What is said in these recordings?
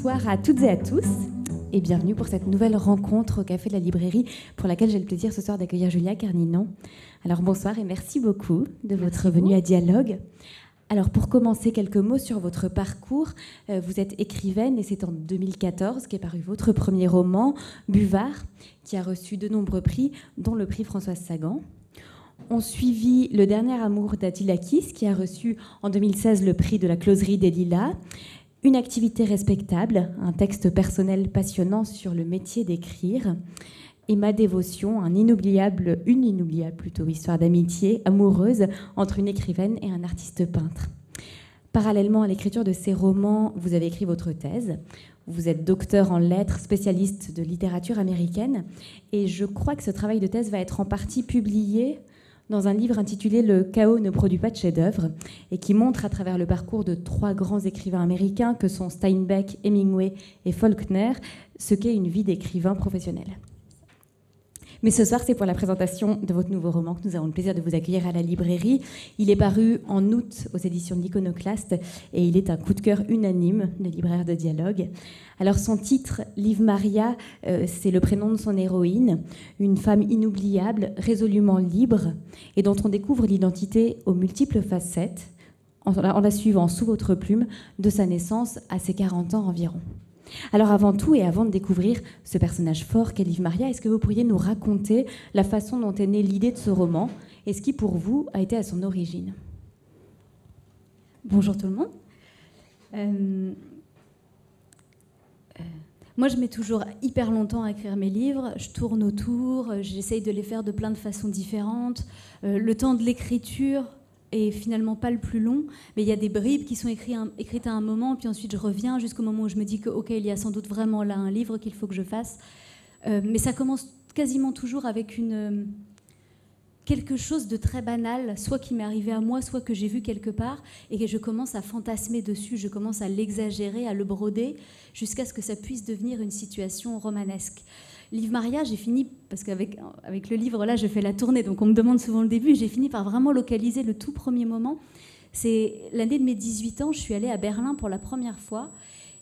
Bonsoir à toutes et à tous et bienvenue pour cette nouvelle rencontre au Café de la Librairie pour laquelle j'ai le plaisir ce soir d'accueillir Julia Carninon. Alors bonsoir et merci beaucoup de votre venue à Dialogue. Alors pour commencer, quelques mots sur votre parcours. Vous êtes écrivaine et c'est en 2014 qu'est paru votre premier roman, Buvard, qui a reçu de nombreux prix, dont le prix Françoise Sagan. On suivit Le dernier amour d'Attila Kiss, qui a reçu en 2016 le prix de la Closerie des Lilas. Une activité respectable, un texte personnel passionnant sur le métier d'écrire. Et Ma dévotion, une inoubliable histoire d'amitié amoureuse entre une écrivaine et un artiste peintre. Parallèlement à l'écriture de ces romans, vous avez écrit votre thèse. Vous êtes docteur en lettres, spécialiste de littérature américaine. Et je crois que ce travail de thèse va être en partie publié dans un livre intitulé « Le chaos ne produit pas de chef-d'œuvre » et qui montre à travers le parcours de 3 grands écrivains américains que sont Steinbeck, Hemingway et Faulkner, ce qu'est une vie d'écrivain professionnel. Mais ce soir, c'est pour la présentation de votre nouveau roman que nous avons le plaisir de vous accueillir à la librairie. Il est paru en août aux éditions de l'Iconoclaste et il est un coup de cœur unanime des libraires de Dialogue. Alors son titre, Liv Maria, c'est le prénom de son héroïne, une femme inoubliable, résolument libre et dont on découvre l'identité aux multiples facettes en la suivant sous votre plume de sa naissance à ses 40 ans environ. Alors avant tout et avant de découvrir ce personnage fort qu'est Liv Maria, est-ce que vous pourriez nous raconter la façon dont est née l'idée de ce roman et ce qui pour vous a été à son origine? Bonjour tout le monde. Moi je mets toujours hyper longtemps à écrire mes livres, je tourne autour, j'essaye de les faire de plein de façons différentes. Le temps de l'écriture est finalement pas le plus long, mais il y a des bribes qui sont écrites à un moment, puis ensuite je reviens jusqu'au moment où je me dis que ok, il y a sans doute vraiment là un livre qu'il faut que je fasse. Mais ça commence quasiment toujours avec quelque chose de très banal, soit qui m'est arrivé à moi, soit que j'ai vu quelque part, et que je commence à fantasmer dessus, je commence à l'exagérer, à le broder, jusqu'à ce que ça puisse devenir une situation romanesque. Liv Maria, j'ai fini, parce qu'avec le livre, là, je fais la tournée, donc on me demande souvent le début, j'ai fini par vraiment localiser le tout premier moment. C'est l'année de mes 18 ans, je suis allée à Berlin pour la première fois,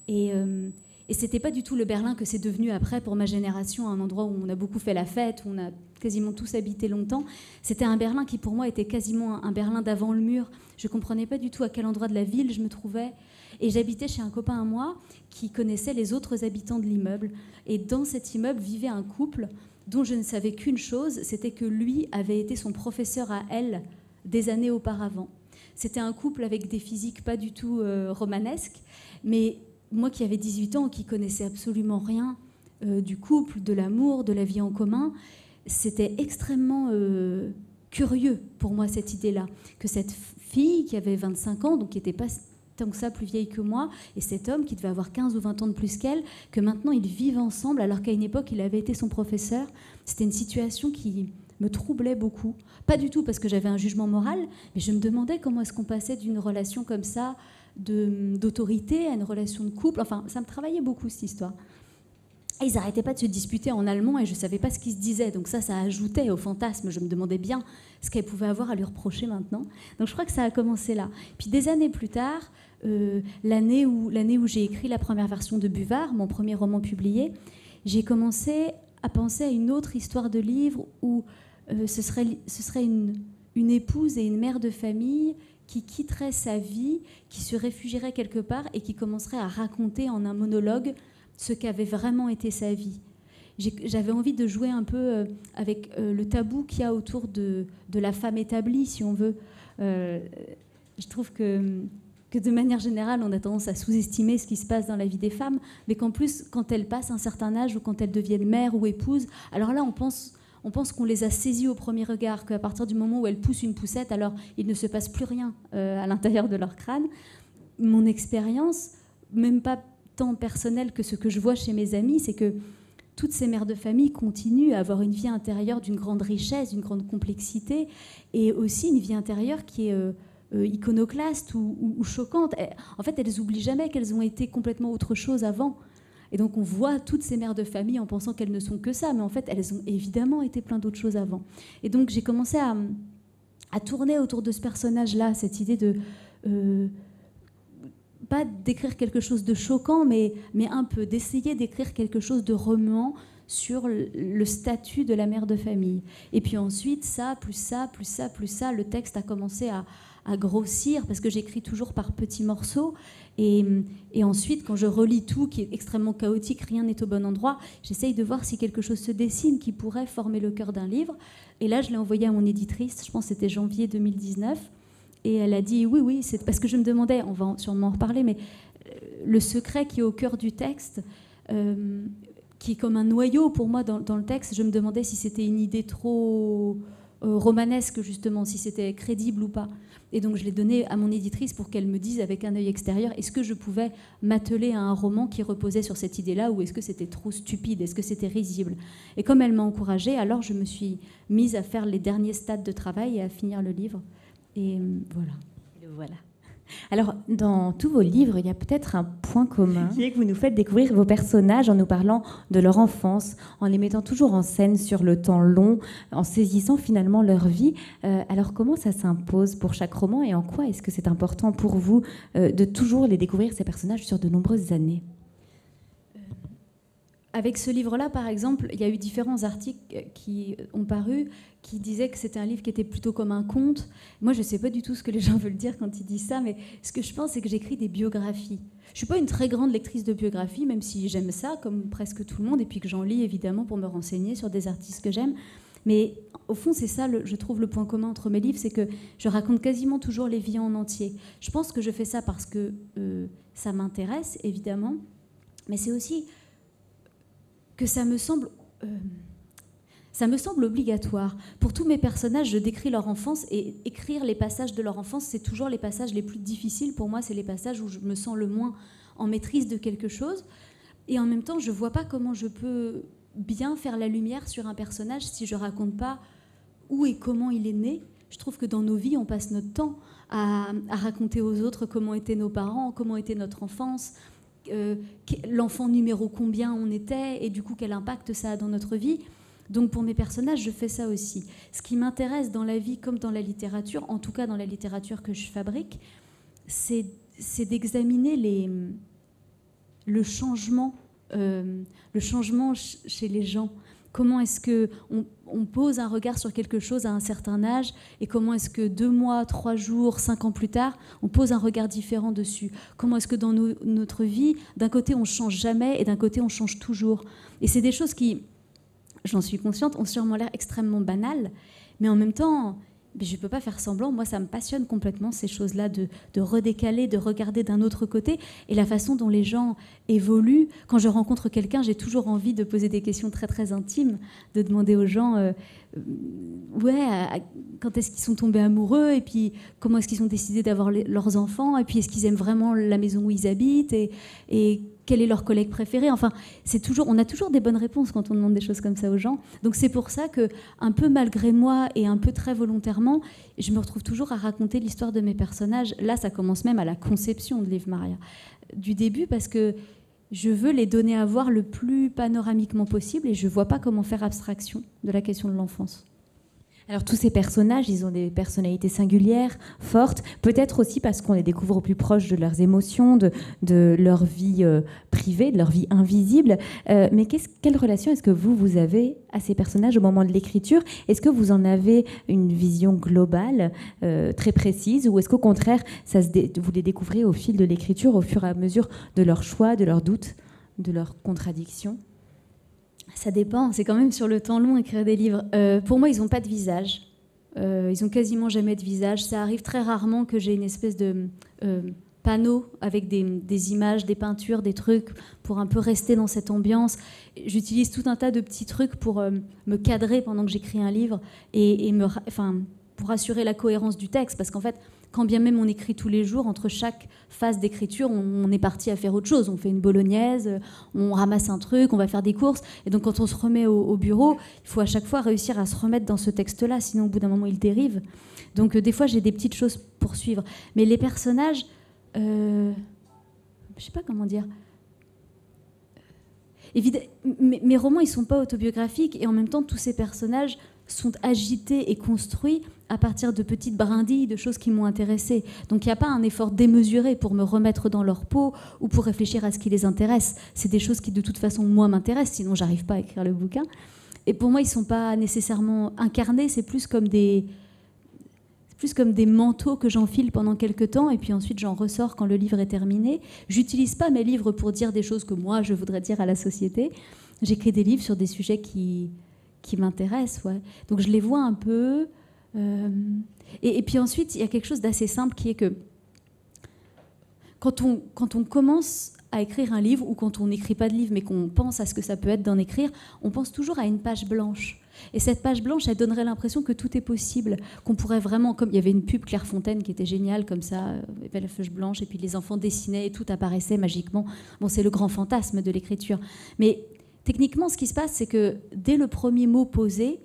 et c'était pas du tout le Berlin que c'est devenu après pour ma génération, un endroit où on a beaucoup fait la fête, où on a quasiment tous habité longtemps. C'était un Berlin qui, pour moi, était quasiment un Berlin d'avant le mur. Je comprenais pas du tout à quel endroit de la ville je me trouvais. Et j'habitais chez un copain à moi qui connaissait les autres habitants de l'immeuble. Et dans cet immeuble vivait un couple dont je ne savais qu'une chose, c'était que lui avait été son professeur à elle des années auparavant. C'était un couple avec des physiques pas du tout romanesques, mais moi qui avais 18 ans, qui connaissais absolument rien du couple, de l'amour, de la vie en commun, c'était extrêmement curieux pour moi cette idée-là, que cette fille qui avait 25 ans, donc qui n'était pas tant que ça plus vieille que moi, et cet homme qui devait avoir 15 ou 20 ans de plus qu'elle, que maintenant ils vivent ensemble alors qu'à une époque il avait été son professeur. C'était une situation qui me troublait beaucoup. Pas du tout parce que j'avais un jugement moral, mais je me demandais comment est-ce qu'on passait d'une relation comme ça d'autorité à une relation de couple. Enfin, ça me travaillait beaucoup cette histoire. Et ils n'arrêtaient pas de se disputer en allemand et je ne savais pas ce qu'ils se disaient. Donc ça ajoutait au fantasme. Je me demandais bien ce qu'elle pouvait avoir à lui reprocher maintenant. Donc je crois que ça a commencé là. Puis des années plus tard, l'année où j'ai écrit la première version de Buvard, mon premier roman publié, j'ai commencé à penser à une autre histoire de livre où ce serait une épouse et une mère de famille qui quitterait sa vie, qui se réfugierait quelque part et qui commencerait à raconter en un monologue ce qu'avait vraiment été sa vie. J'avais envie de jouer un peu avec le tabou qu'il y a autour de la femme établie, si on veut. Je trouve que de manière générale, on a tendance à sous-estimer ce qui se passe dans la vie des femmes, mais qu'en plus, quand elles passent un certain âge ou quand elles deviennent mères ou épouses, alors là, on pense qu'on les a saisies au premier regard, qu'à partir du moment où elles poussent une poussette, alors il ne se passe plus rien à l'intérieur de leur crâne. Mon expérience, même pas tant personnelle que ce que je vois chez mes amis, c'est que toutes ces mères de famille continuent à avoir une vie intérieure d'une grande richesse, d'une grande complexité, et aussi une vie intérieure qui est iconoclaste ou choquante. En fait, elles n'oublient jamais qu'elles ont été complètement autre chose avant. Et donc on voit toutes ces mères de famille en pensant qu'elles ne sont que ça, mais en fait elles ont évidemment été plein d'autres choses avant. Et donc j'ai commencé à tourner autour de ce personnage-là, cette idée de pas d'écrire quelque chose de choquant, mais un peu, d'essayer d'écrire quelque chose de remuant sur le statut de la mère de famille. Et puis ensuite, ça, plus ça, plus ça, plus ça, le texte a commencé à grossir, parce que j'écris toujours par petits morceaux. Et ensuite, quand je relis tout, qui est extrêmement chaotique, rien n'est au bon endroit, j'essaye de voir si quelque chose se dessine qui pourrait former le cœur d'un livre. Et là, je l'ai envoyé à mon éditrice, je pense que c'était janvier 2019, et elle a dit oui, c'est parce que je me demandais, on va sûrement en reparler, mais le secret qui est au cœur du texte, qui est comme un noyau pour moi dans le texte, je me demandais si c'était une idée trop romanesque, justement, si c'était crédible ou pas. Et donc je l'ai donné à mon éditrice pour qu'elle me dise avec un œil extérieur, est-ce que je pouvais m'atteler à un roman qui reposait sur cette idée-là, ou est-ce que c'était trop stupide, est-ce que c'était risible? Et comme elle m'a encouragée, alors je me suis mise à faire les derniers stades de travail et à finir le livre. Et voilà. Le voilà. Alors, dans tous vos livres, il y a peut-être un point commun, qui est que vous nous faites découvrir vos personnages en nous parlant de leur enfance, en les mettant toujours en scène sur le temps long, en saisissant finalement leur vie. Alors, comment ça s'impose pour chaque roman, et en quoi est-ce que c'est important pour vous de toujours les découvrir, ces personnages, sur de nombreuses années? Avec ce livre-là, par exemple, il y a eu différents articles qui ont paru qui disaient que c'était un livre qui était plutôt comme un conte. Moi, je ne sais pas du tout ce que les gens veulent dire quand ils disent ça, mais ce que je pense, c'est que j'écris des biographies. Je ne suis pas une très grande lectrice de biographies, même si j'aime ça, comme presque tout le monde, et puis que j'en lis, évidemment, pour me renseigner sur des artistes que j'aime. Mais au fond, c'est ça, je trouve, le point commun entre mes livres, c'est que je raconte quasiment toujours les vies en entier. Je pense que je fais ça parce que ça m'intéresse, évidemment, mais c'est aussi que ça me semble obligatoire. Pour tous mes personnages, je décris leur enfance, et écrire les passages de leur enfance, c'est toujours les passages les plus difficiles. Pour moi, c'est les passages où je me sens le moins en maîtrise de quelque chose. Et en même temps, je ne vois pas comment je peux bien faire la lumière sur un personnage si je ne raconte pas où et comment il est né. Je trouve que dans nos vies, on passe notre temps à raconter aux autres comment étaient nos parents, comment était notre enfance, l'enfant numéro combien on était, et du coup quel impact ça a dans notre vie. Donc pour mes personnages, je fais ça aussi. Ce qui m'intéresse dans la vie comme dans la littérature, en tout cas dans la littérature que je fabrique, c'est d'examiner le changement chez les gens. Comment est-ce qu'on pose un regard sur quelque chose à un certain âge, et comment est-ce que 2 mois, 3 jours, 5 ans plus tard, on pose un regard différent dessus? Comment est-ce que dans notre vie, d'un côté on change jamais, et d'un côté on change toujours? Et c'est des choses qui, j'en suis consciente, ont sûrement l'air extrêmement banales, mais en même temps, je ne peux pas faire semblant. Moi, ça me passionne complètement, ces choses-là, de redécaler, de regarder d'un autre côté, et la façon dont les gens évoluent. Quand je rencontre quelqu'un, j'ai toujours envie de poser des questions très, très intimes, de demander aux gens quand est-ce qu'ils sont tombés amoureux, et puis comment est-ce qu'ils ont décidé d'avoir leurs enfants, et puis est-ce qu'ils aiment vraiment la maison où ils habitent, et quel est leur collègue préféré. Enfin, on a toujours des bonnes réponses quand on demande des choses comme ça aux gens. Donc c'est pour ça que, un peu malgré moi et un peu très volontairement, je me retrouve toujours à raconter l'histoire de mes personnages. Là, ça commence même à la conception de Liv Maria, du début, parce que je veux les donner à voir le plus panoramiquement possible, et je ne vois pas comment faire abstraction de la question de l'enfance. Alors tous ces personnages, ils ont des personnalités singulières, fortes, peut-être aussi parce qu'on les découvre au plus proche de leurs émotions, de leur vie privée, de leur vie invisible. Mais quelle relation est-ce que vous avez à ces personnages au moment de l'écriture? Est-ce que vous en avez une vision globale, très précise, ou est-ce qu'au contraire, vous les découvrez au fil de l'écriture, au fur et à mesure de leurs choix, de leurs doutes, de leurs contradictions? Ça dépend, c'est quand même sur le temps long écrire des livres. Pour moi, ils n'ont pas de visage. Ils n'ont quasiment jamais de visage. Ça arrive très rarement que j'ai une espèce de panneau avec des images, des peintures, des trucs, pour un peu rester dans cette ambiance. J'utilise tout un tas de petits trucs pour me cadrer pendant que j'écris un livre, et pour assurer la cohérence du texte. Parce qu'en fait, quand bien même on écrit tous les jours, entre chaque phase d'écriture, on est parti à faire autre chose. On fait une bolognaise, on ramasse un truc, on va faire des courses. Et donc quand on se remet au bureau, il faut à chaque fois réussir à se remettre dans ce texte-là, sinon au bout d'un moment il dérive. Donc des fois j'ai des petites choses pour suivre. Mais les personnages, je ne sais pas comment dire. Mes romans, ils ne sont pas autobiographiques, et en même temps tous ces personnages sont agités et construits à partir de petites brindilles de choses qui m'ont intéressée. Donc il n'y a pas un effort démesuré pour me remettre dans leur peau ou pour réfléchir à ce qui les intéresse. C'est des choses qui de toute façon moi m'intéressent, sinon j'arrive pas à écrire le bouquin. Et pour moi ils ne sont pas nécessairement incarnés, c'est plus comme des manteaux que j'enfile pendant quelques temps et puis ensuite j'en ressors quand le livre est terminé. J'utilise pas mes livres pour dire des choses que moi je voudrais dire à la société. J'écris des livres sur des sujets qui m'intéressent. Ouais. Donc je les vois un peu... Et puis ensuite, il y a quelque chose d'assez simple qui est que quand on commence à écrire un livre ou quand on n'écrit pas de livre mais qu'on pense à ce que ça peut être d'en écrire, on pense toujours à une page blanche. Et cette page blanche, elle donnerait l'impression que tout est possible, qu'on pourrait vraiment, comme il y avait une pub Clairefontaine qui était géniale comme ça, il y avait la feuille blanche et puis les enfants dessinaient et tout apparaissait magiquement. Bon, c'est le grand fantasme de l'écriture. Mais techniquement, ce qui se passe, c'est que dès le premier mot posé,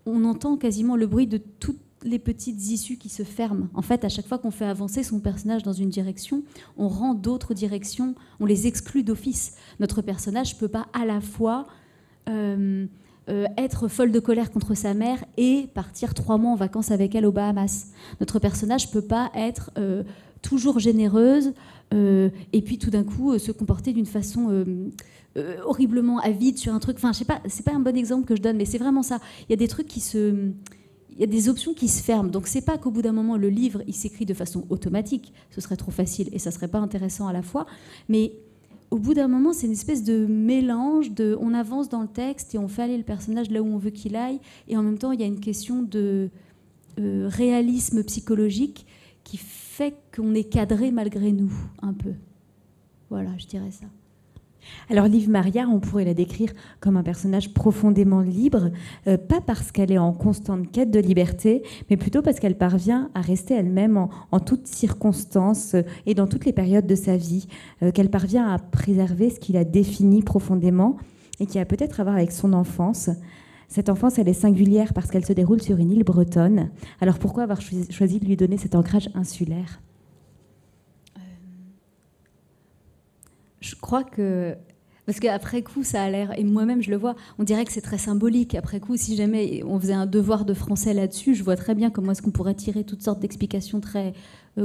on entend quasiment le bruit de toutes les petites issues qui se ferment. En fait, à chaque fois qu'on fait avancer son personnage dans une direction, on rend d'autres directions, on les exclut d'office. Notre personnage ne peut pas à la fois être folle de colère contre sa mère et partir 3 mois en vacances avec elle aux Bahamas. Notre personnage ne peut pas être toujours généreuse et puis tout d'un coup se comporter d'une façon... horriblement avide sur un truc. Enfin, je sais pas, c'est pas un bon exemple que je donne, mais c'est vraiment ça. Il y a des trucs il y a des options qui se ferment. Donc c'est pas qu'au bout d'un moment le livre il s'écrit de façon automatique. Ce serait trop facile et ça serait pas intéressant à la fois. Mais au bout d'un moment, c'est une espèce de mélange de, on avance dans le texte et on fait aller le personnage là où on veut qu'il aille. Et en même temps, il y a une question de réalisme psychologique qui fait qu'on est cadré malgré nous un peu. Voilà, je dirais ça. Alors Liv Maria, on pourrait la décrire comme un personnage profondément libre, pas parce qu'elle est en constante quête de liberté, mais plutôt parce qu'elle parvient à rester elle-même en toutes circonstances et dans toutes les périodes de sa vie, qu'elle parvient à préserver ce qui la définit profondément et qui a peut-être à voir avec son enfance. Cette enfance, elle est singulière parce qu'elle se déroule sur une île bretonne. Alors pourquoi avoir choisi de lui donner cet ancrage insulaire ? Je crois que... Parce qu'après coup, ça a l'air... Et moi-même, je le vois. On dirait que c'est très symbolique. Après coup, si jamais on faisait un devoir de français là-dessus, je vois très bien comment est-ce qu'on pourrait tirer toutes sortes d'explications très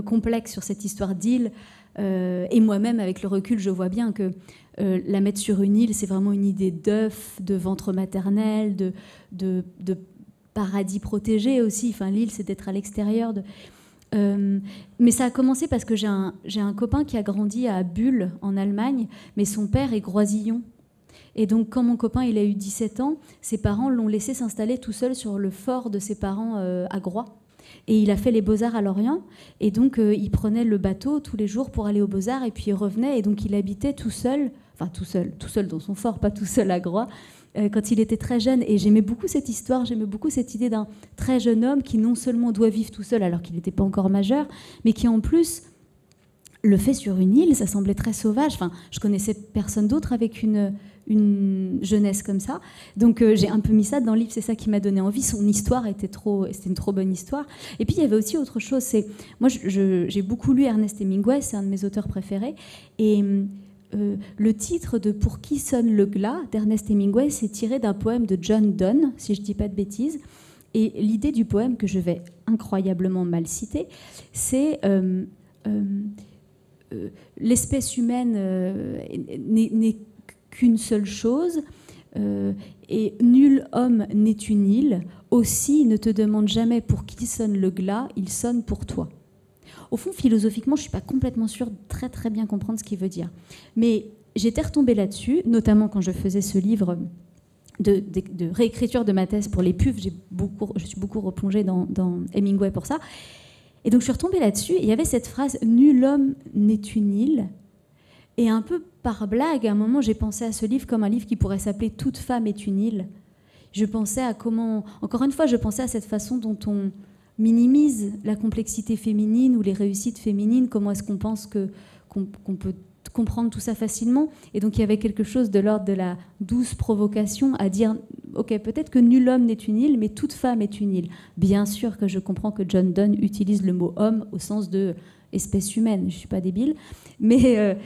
complexes sur cette histoire d'île. Et moi-même, avec le recul, je vois bien que la mettre sur une île, c'est vraiment une idée d'œuf, de ventre maternel, de paradis protégé aussi. Enfin, l'île, c'est d'être à l'extérieur de... mais ça a commencé parce que j'ai un copain qui a grandi à Bulle, en Allemagne, mais son père est groisillon. Et donc, quand mon copain il a eu 17 ans, ses parents l'ont laissé s'installer tout seul sur le fort de ses parents à Groix. Et il a fait les Beaux-Arts à Lorient. Et donc, il prenait le bateau tous les jours pour aller aux Beaux-Arts, et puis il revenait. Et donc, il habitait tout seul dans son fort, pas tout seul à Groix, quand il était très jeune. Et j'aimais beaucoup cette histoire, j'aimais beaucoup cette idée d'un très jeune homme qui non seulement doit vivre tout seul alors qu'il n'était pas encore majeur, mais qui en plus le fait sur une île. Ça semblait très sauvage. Enfin, je connaissais personne d'autre avec une jeunesse comme ça. Donc j'ai un peu mis ça dans le livre, c'est ça qui m'a donné envie. Son histoire c'était une trop bonne histoire. Et puis il y avait aussi autre chose, moi j'ai beaucoup lu Ernest Hemingway, c'est un de mes auteurs préférés. Et le titre de Pour qui sonne le glas d'Ernest Hemingway, c'est tiré d'un poème de John Donne, si je ne dis pas de bêtises. Et l'idée du poème, que je vais incroyablement mal citer, c'est l'espèce humaine n'est qu'une seule chose, et nul homme n'est une île. Aussi, ne te demande jamais pour qui sonne le glas, il sonne pour toi. Au fond, philosophiquement, je ne suis pas complètement sûre de très très bien comprendre ce qu'il veut dire. Mais j'étais retombée là-dessus, notamment quand je faisais ce livre de réécriture de ma thèse pour les PUF. Je suis beaucoup replongée dans Hemingway pour ça. Et donc je suis retombée là-dessus, et il y avait cette phrase « Nul homme n'est une île ». Et un peu par blague, à un moment, j'ai pensé à ce livre comme un livre qui pourrait s'appeler « Toute femme est une île ». Je pensais à comment... Encore une fois, je pensais à cette façon dont on minimise la complexité féminine ou les réussites féminines, comment est-ce qu'on pense qu'on peut comprendre tout ça facilement. Et donc il y avait quelque chose de l'ordre de la douce provocation à dire « Ok, peut-être que nul homme n'est une île, mais toute femme est une île ». Bien sûr que je comprends que John Donne utilise le mot « homme » au sens de espèce humaine, je ne suis pas débile. Mais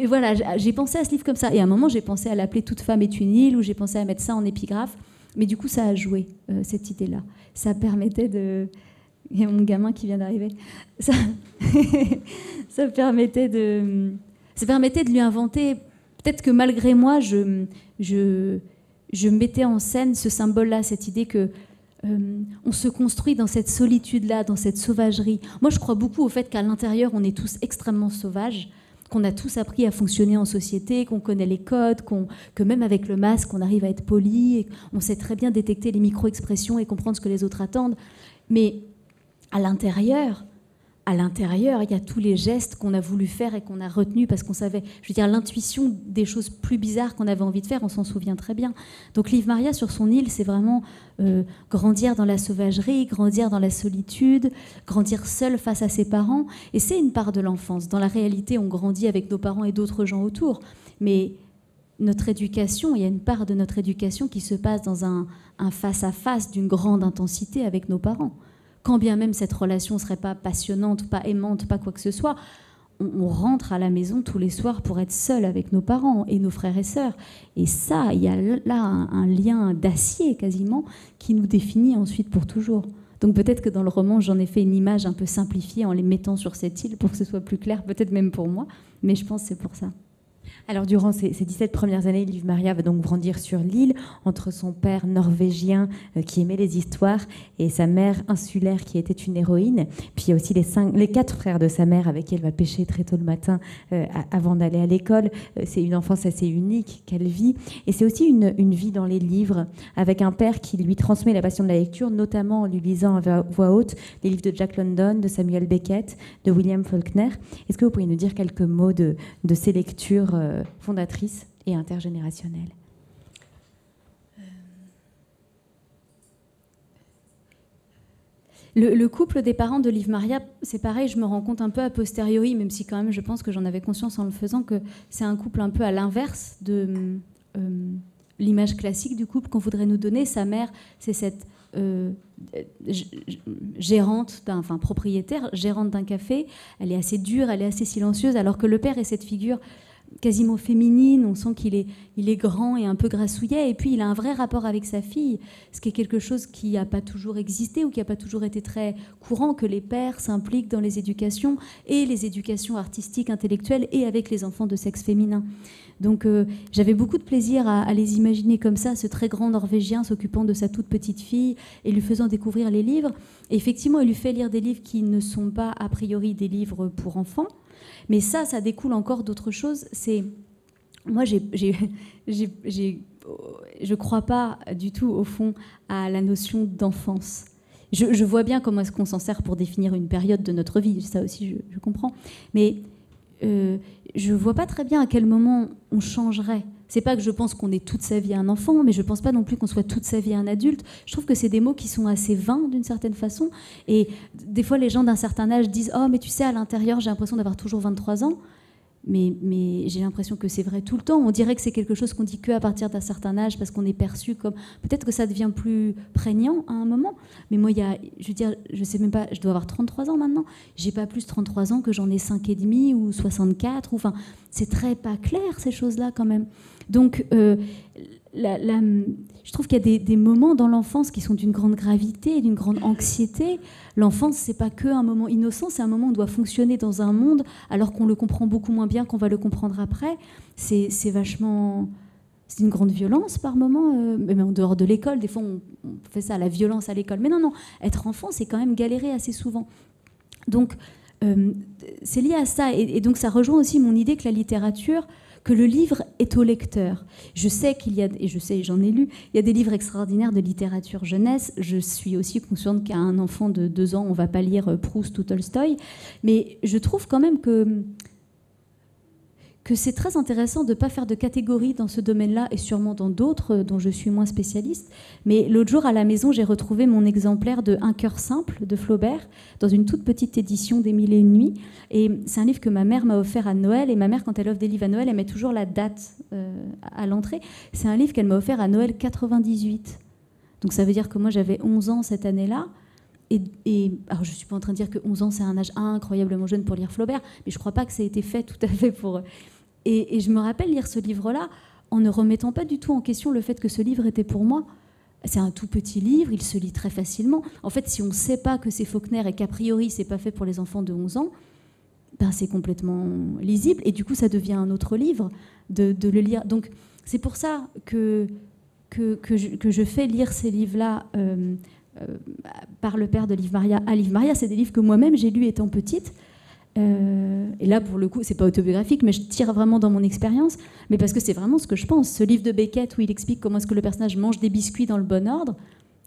voilà, j'ai pensé à ce livre comme ça. Et à un moment, j'ai pensé à l'appeler « Toute femme est une île » ou j'ai pensé à mettre ça en épigraphe. Mais du coup, ça a joué, cette idée-là. Ça permettait de... Il y a mon gamin qui vient d'arriver. Ça, ça permettait de lui inventer... Peut-être que malgré moi, je mettais en scène ce symbole-là, cette idée que on se construit dans cette solitude-là, dans cette sauvagerie. Moi, je crois beaucoup au fait qu'à l'intérieur, on est tous extrêmement sauvages, qu'on a tous appris à fonctionner en société, qu'on connaît les codes, que même avec le masque, on arrive à être poli, et on sait très bien détecter les micro-expressions et comprendre ce que les autres attendent. Mais à l'intérieur, il y a tous les gestes qu'on a voulu faire et qu'on a retenus parce qu'on savait, je veux dire, l'intuition des choses plus bizarres qu'on avait envie de faire, on s'en souvient très bien. Donc Liv Maria, sur son île, c'est vraiment grandir dans la sauvagerie, grandir dans la solitude, grandir seul face à ses parents. Et c'est une part de l'enfance. Dans la réalité, on grandit avec nos parents et d'autres gens autour. Mais notre éducation, il y a une part de notre éducation qui se passe dans un face-à-face d'une grande intensité avec nos parents. Quand bien même cette relation ne serait pas passionnante, pas aimante, pas quoi que ce soit, on rentre à la maison tous les soirs pour être seul avec nos parents et nos frères et sœurs. Et ça, il y a là un lien d'acier quasiment qui nous définit ensuite pour toujours. Donc peut-être que dans le roman, j'en ai fait une image un peu simplifiée en les mettant sur cette île pour que ce soit plus clair, peut-être même pour moi, mais je pense que c'est pour ça. Alors, durant ces 17 premières années, Liv Maria va donc grandir sur l'île entre son père norvégien qui aimait les histoires et sa mère insulaire qui était une héroïne. Puis il y a aussi les 4 frères de sa mère avec qui elle va pêcher très tôt le matin avant d'aller à l'école. C'est une enfance assez unique qu'elle vit. Et c'est aussi une vie dans les livres avec un père qui lui transmet la passion de la lecture, notamment en lui lisant à voix haute les livres de Jack London, de Samuel Beckett, de William Faulkner. Est-ce que vous pourriez nous dire quelques mots de ces lectures fondatrice et intergénérationnelle? Le couple des parents de Liv Maria, c'est pareil, je me rends compte un peu a posteriori, même si quand même je pense que j'en avais conscience en le faisant, que c'est un couple un peu à l'inverse de l'image classique du couple qu'on voudrait nous donner. Sa mère, c'est cette propriétaire, gérante d'un café. Elle est assez dure, elle est assez silencieuse, alors que le père est cette figure quasiment féminine, on sent qu'il est grand et un peu grassouillet, et puis il a un vrai rapport avec sa fille, ce qui est quelque chose qui n'a pas toujours existé ou qui n'a pas toujours été très courant, que les pères s'impliquent dans les éducations, et les éducations artistiques, intellectuelles, et avec les enfants de sexe féminin. Donc j'avais beaucoup de plaisir à les imaginer comme ça, ce très grand Norvégien s'occupant de sa toute petite fille et lui faisant découvrir les livres. Et effectivement, il lui fait lire des livres qui ne sont pas a priori des livres pour enfants, mais ça découle encore d'autres choses. Moi, je crois pas du tout, au fond, à la notion d'enfance. Je vois bien comment est-ce qu'on s'en sert pour définir une période de notre vie, ça aussi je comprends. Mais je vois pas très bien à quel moment on changerait. C'est pas que je pense qu'on est toute sa vie un enfant, mais je pense pas non plus qu'on soit toute sa vie un adulte. Je trouve que c'est des mots qui sont assez vains d'une certaine façon. Et des fois, les gens d'un certain âge disent « Oh, mais tu sais, à l'intérieur, j'ai l'impression d'avoir toujours 23 ans ». Mais j'ai l'impression que c'est vrai tout le temps. On dirait que c'est quelque chose qu'on dit qu'à partir d'un certain âge parce qu'on est perçu comme... Peut-être que ça devient plus prégnant à un moment. Mais moi, je sais même pas, je dois avoir 33 ans maintenant. J'ai pas plus 33 ans que j'en ai 5 et demi ou 64. Enfin, c'est très pas clair, ces choses-là, quand même. Donc, je trouve qu'il y a des moments dans l'enfance qui sont d'une grande gravité et d'une grande anxiété. L'enfance, c'est pas que un moment innocent, c'est un moment où on doit fonctionner dans un monde alors qu'on le comprend beaucoup moins bien qu'on va le comprendre après. C'est vachement... C'est une grande violence par moment, même en dehors de l'école. Des fois, on fait ça, la violence à l'école. Mais non, être enfant, c'est quand même galérer assez souvent. Donc, c'est lié à ça. Et donc, ça rejoint aussi mon idée que la littérature... que le livre est au lecteur. Je sais qu'il y a, et je sais, j'en ai lu, il y a des livres extraordinaires de littérature jeunesse. Je suis aussi consciente qu'à un enfant de 2 ans, on ne va pas lire Proust ou Tolstoï. Mais je trouve quand même que c'est très intéressant de ne pas faire de catégories dans ce domaine-là et sûrement dans d'autres dont je suis moins spécialiste. Mais l'autre jour, à la maison, j'ai retrouvé mon exemplaire de Un cœur simple de Flaubert dans une toute petite édition des Mille et une nuits. Et c'est un livre que ma mère m'a offert à Noël. Et ma mère, quand elle offre des livres à Noël, elle met toujours la date à l'entrée. C'est un livre qu'elle m'a offert à Noël 98. Donc ça veut dire que moi, j'avais 11 ans cette année-là. Et alors je ne suis pas en train de dire que 11 ans, c'est un âge incroyablement jeune pour lire Flaubert, mais je ne crois pas que ça ait été fait tout à fait pour... Et je me rappelle lire ce livre-là en ne remettant pas du tout en question le fait que ce livre était pour moi. C'est un tout petit livre, il se lit très facilement. En fait, si on ne sait pas que c'est Faulkner et qu'a priori, c'est pas fait pour les enfants de 11 ans, ben c'est complètement lisible. Et du coup, ça devient un autre livre de le lire. Donc, c'est pour ça que je fais lire ces livres-là par le père de Liv Maria à Liv Maria. C'est des livres que moi-même, j'ai lus étant petite. Et là, pour le coup, c'est pas autobiographique, mais je tire vraiment dans mon expérience, mais parce que c'est vraiment ce que je pense. Ce livre de Beckett où il explique comment est-ce que le personnage mange des biscuits dans le bon ordre,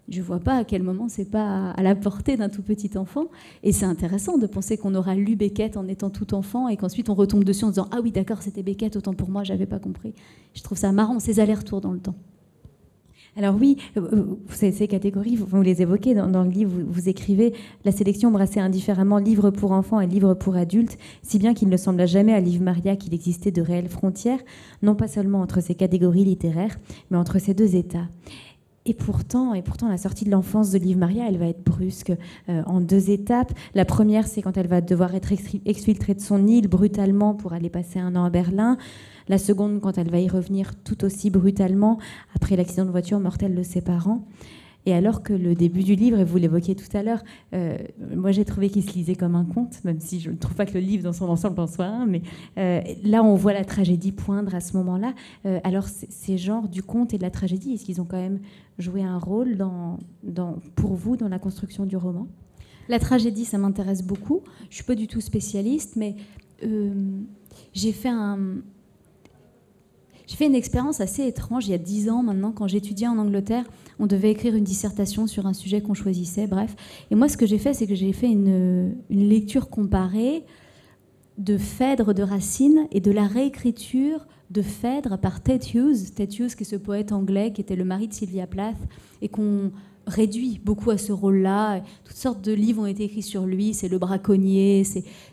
je vois pas à quel moment c'est pas à la portée d'un tout petit enfant. Et c'est intéressant de penser qu'on aura lu Beckett en étant tout enfant et qu'ensuite on retombe dessus en disant « Ah oui, d'accord, c'était Beckett, autant pour moi, j'avais pas compris ». Je trouve ça marrant, ces allers-retours dans le temps. Alors oui, ces catégories, vous les évoquez dans le livre, vous écrivez « La sélection brassait indifféremment livres pour enfants et livres pour adultes, si bien qu'il ne sembla jamais à Liv Maria qu'il existait de réelles frontières, non pas seulement entre ces catégories littéraires, mais entre ces deux états. » Et pourtant, la sortie de l'enfance de Liv Maria, elle va être brusque en deux étapes. La première, c'est quand elle va devoir être exfiltrée de son île brutalement pour aller passer un an à Berlin. La seconde, quand elle va y revenir tout aussi brutalement après l'accident de voiture mortel le séparant. Et alors que le début du livre, et vous l'évoquiez tout à l'heure, moi j'ai trouvé qu'il se lisait comme un conte, même si je ne trouve pas que le livre dans son ensemble en soit un, mais là on voit la tragédie poindre à ce moment-là. Alors ces genres du conte et de la tragédie, est-ce qu'ils ont quand même joué un rôle pour vous dans la construction du roman ? La tragédie, ça m'intéresse beaucoup. Je ne suis pas du tout spécialiste, mais j'ai fait une expérience assez étrange il y a 10 ans maintenant, quand j'étudiais en Angleterre. On devait écrire une dissertation sur un sujet qu'on choisissait, bref. Et moi, ce que j'ai fait, c'est que j'ai fait une lecture comparée de Phèdre de Racine et de la réécriture de Phèdre par Ted Hughes. Ted Hughes, qui est ce poète anglais, qui était le mari de Sylvia Plath, et qu'on réduit beaucoup à ce rôle-là. Toutes sortes de livres ont été écrits sur lui. C'est le braconnier,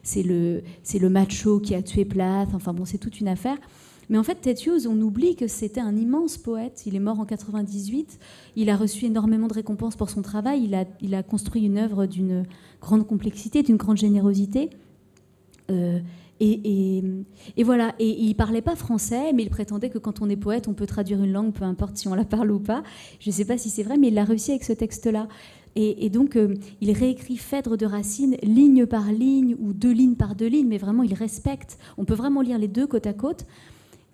c'est le macho qui a tué Plath. Enfin bon, c'est toute une affaire. Mais en fait, Ted Hughes, on oublie que c'était un immense poète. Il est mort en 98. Il a reçu énormément de récompenses pour son travail. Il a construit une œuvre d'une grande complexité, d'une grande générosité. Et voilà. Et il parlait pas français, mais il prétendait que quand on est poète, on peut traduire une langue, peu importe si on la parle ou pas. Je ne sais pas si c'est vrai, mais il a réussi avec ce texte-là. Et donc, il réécrit Phèdre de Racine ligne par ligne ou 2 lignes par 2 lignes, mais vraiment, il respecte. On peut vraiment lire les deux côte à côte.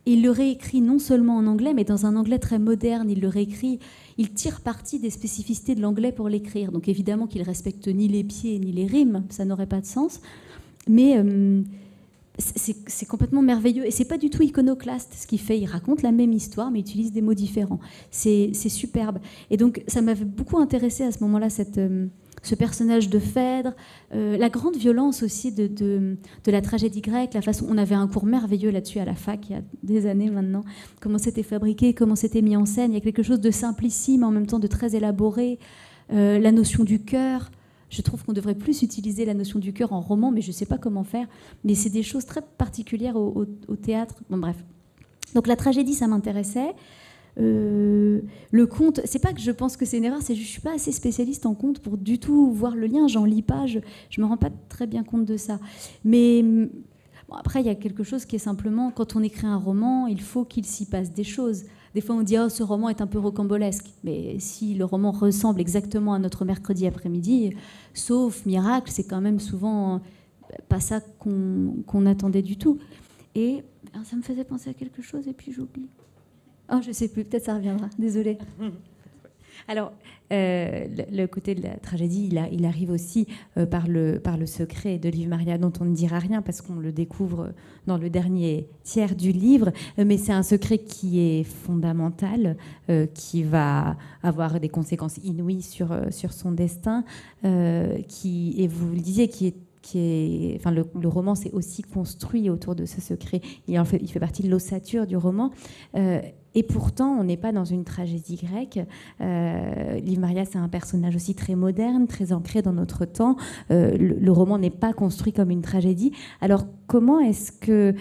Et il le réécrit non seulement en anglais, mais dans un anglais très moderne. Il le réécrit, il tire parti des spécificités de l'anglais pour l'écrire. Donc évidemment qu'il ne respecte ni les pieds ni les rimes, ça n'aurait pas de sens. Mais c'est complètement merveilleux. Et ce n'est pas du tout iconoclaste ce qu'il fait. Il raconte la même histoire, mais il utilise des mots différents. C'est superbe. Et donc ça m'avait beaucoup intéressée à ce moment-là, ce personnage de Phèdre, la grande violence aussi de la tragédie grecque, la façon, on avait un cours merveilleux là-dessus à la fac il y a des années maintenant, comment c'était fabriqué, comment c'était mis en scène. Il y a quelque chose de simplissime, mais en même temps de très élaboré. La notion du cœur, je trouve qu'on devrait plus utiliser la notion du cœur en roman, mais je ne sais pas comment faire. Mais c'est des choses très particulières au théâtre. Bon, bref. Donc la tragédie, ça m'intéressait. Le conte, c'est pas que je pense que c'est une erreur, c'est que je suis pas assez spécialiste en conte pour du tout voir le lien. J'en lis pas, je me rends pas très bien compte de ça. Mais bon, après, il y a quelque chose qui est simplement, quand on écrit un roman, il faut qu'il s'y passe des choses. Des fois, on dit « Oh, ce roman est un peu rocambolesque ». Mais si le roman ressemble exactement à notre mercredi après-midi, sauf miracle, c'est quand même souvent pas ça qu'on attendait du tout. Et ça me faisait penser à quelque chose et puis j'oublie. Oh, je ne sais plus, peut-être ça reviendra, désolée. Alors, le côté de la tragédie, il arrive aussi par le secret de Liv Maria, dont on ne dira rien parce qu'on le découvre dans le dernier tiers du livre, mais c'est un secret qui est fondamental, qui va avoir des conséquences inouïes sur son destin, et vous le disiez, enfin, le roman s'est aussi construit autour de ce secret. Il fait partie de l'ossature du roman. Et pourtant, on n'est pas dans une tragédie grecque. Liv Maria, c'est un personnage aussi très moderne, très ancré dans notre temps. Le roman n'est pas construit comme une tragédie. Alors, comment est-ce que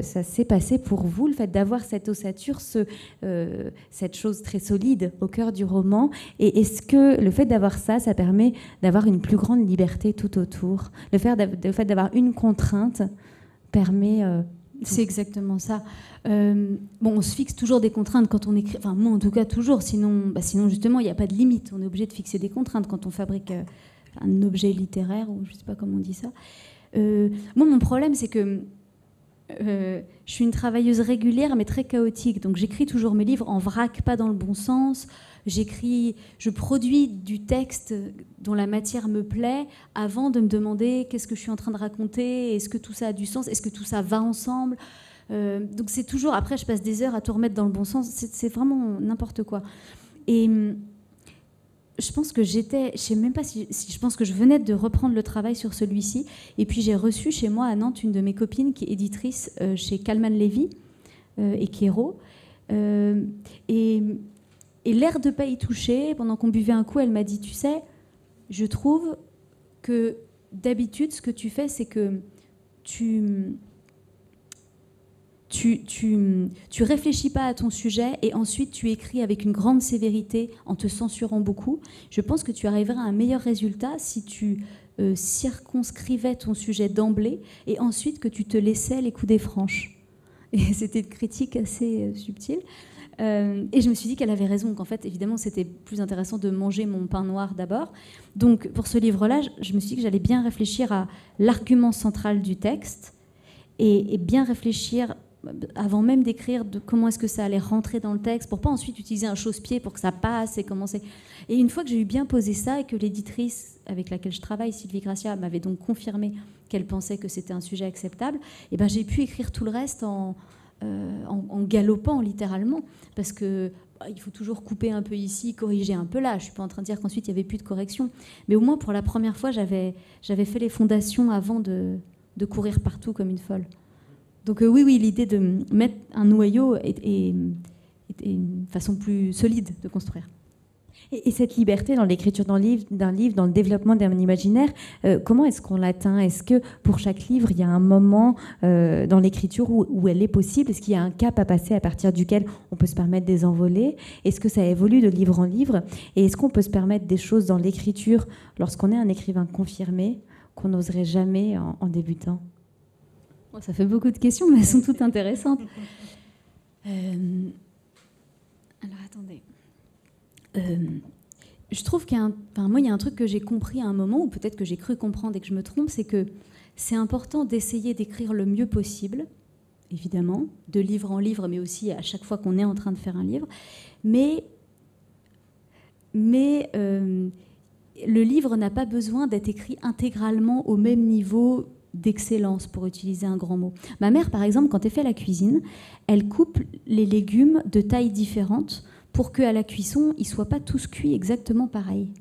ça s'est passé pour vous, le fait d'avoir cette ossature, cette chose très solide au cœur du roman? Et est-ce que le fait d'avoir ça permet d'avoir une plus grande liberté tout autour? Le fait d'avoir une contrainte permet C'est exactement ça. On se fixe toujours des contraintes quand on écrit. Enfin, moi, en tout cas, toujours. Sinon justement, il n'y a pas de limite. On est obligé de fixer des contraintes quand on fabrique un objet littéraire, ou je ne sais pas comment on dit ça. Moi, mon problème, c'est que je suis une travailleuse régulière, mais très chaotique. Donc, j'écris toujours mes livres en vrac, pas dans le bon sens. Je produis du texte dont la matière me plaît avant de me demander qu'est-ce que je suis en train de raconter, est-ce que tout ça a du sens, est-ce que tout ça va ensemble. Donc c'est toujours, après je passe des heures à tout remettre dans le bon sens, c'est vraiment n'importe quoi. Et je pense que je sais même pas si je pense que je venais de reprendre le travail sur celui-ci, et puis j'ai reçu chez moi à Nantes une de mes copines qui est éditrice chez Calman Levy et Kero, et l'air de pas y toucher, pendant qu'on buvait un coup, elle m'a dit, tu sais, je trouve que d'habitude, ce que tu fais, c'est que tu réfléchis pas à ton sujet et ensuite tu écris avec une grande sévérité en te censurant beaucoup. Je pense que tu arriverais à un meilleur résultat si tu circonscrivais ton sujet d'emblée et ensuite que tu te laissais les coudées franches. Et c'était une critique assez subtile. Et je me suis dit qu'elle avait raison, qu'en fait, évidemment, c'était plus intéressant de manger mon pain noir d'abord. Donc, pour ce livre-là, je me suis dit que j'allais bien réfléchir à l'argument central du texte et bien réfléchir, avant même d'écrire, de comment est-ce que ça allait rentrer dans le texte, pour pas ensuite utiliser un chausse-pied pour que ça passe et commencer. Et une fois que j'ai eu bien posé ça et que l'éditrice avec laquelle je travaille, Sylvie Gracia, m'avait donc confirmé qu'elle pensait que c'était un sujet acceptable, et ben j'ai pu écrire tout le reste en galopant littéralement, parce que il faut toujours couper un peu ici, corriger un peu là. Je ne suis pas en train de dire qu'ensuite il n'y avait plus de correction, mais au moins pour la première fois j'avais fait les fondations avant de courir partout comme une folle. Donc oui, l'idée de mettre un noyau est une façon plus solide de construire. Et cette liberté dans l'écriture d'un livre, dans le développement d'un imaginaire, comment est-ce qu'on l'atteint ? Est-ce que pour chaque livre, il y a un moment dans l'écriture où elle est possible ? Est-ce qu'il y a un cap à passer à partir duquel on peut se permettre des envolées ? Est-ce que ça évolue de livre en livre ? Et est-ce qu'on peut se permettre des choses dans l'écriture lorsqu'on est un écrivain confirmé qu'on n'oserait jamais en débutant ? Ça fait beaucoup de questions, mais elles sont toutes intéressantes. Alors attendez. Je trouve il y a un truc que j'ai compris à un moment, ou peut-être que j'ai cru comprendre et que je me trompe, c'est que c'est important d'essayer d'écrire le mieux possible, évidemment, de livre en livre, mais aussi à chaque fois qu'on est en train de faire un livre. Mais le livre n'a pas besoin d'être écrit intégralement au même niveau d'excellence, pour utiliser un grand mot. Ma mère, par exemple, quand elle fait la cuisine, elle coupe les légumes de tailles différentes pour qu'à la cuisson, ils ne soient pas tous cuits exactement pareil.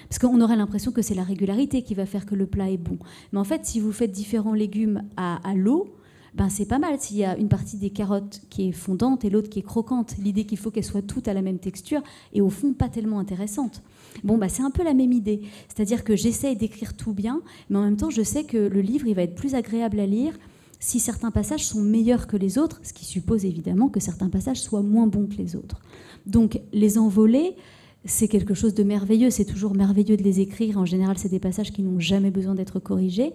Parce qu'on aurait l'impression que c'est la régularité qui va faire que le plat est bon. Mais en fait, si vous faites différents légumes à l'eau, ben c'est pas mal s'il y a une partie des carottes qui est fondante et l'autre qui est croquante. L'idée qu'il faut qu'elles soient toutes à la même texture et au fond pas tellement intéressantes. C'est un peu la même idée. C'est-à-dire que j'essaye d'écrire tout bien, mais en même temps, je sais que le livre, il va être plus agréable à lire si certains passages sont meilleurs que les autres, ce qui suppose évidemment que certains passages soient moins bons que les autres. Donc les envolées, c'est quelque chose de merveilleux, c'est toujours merveilleux de les écrire. En général, c'est des passages qui n'ont jamais besoin d'être corrigés.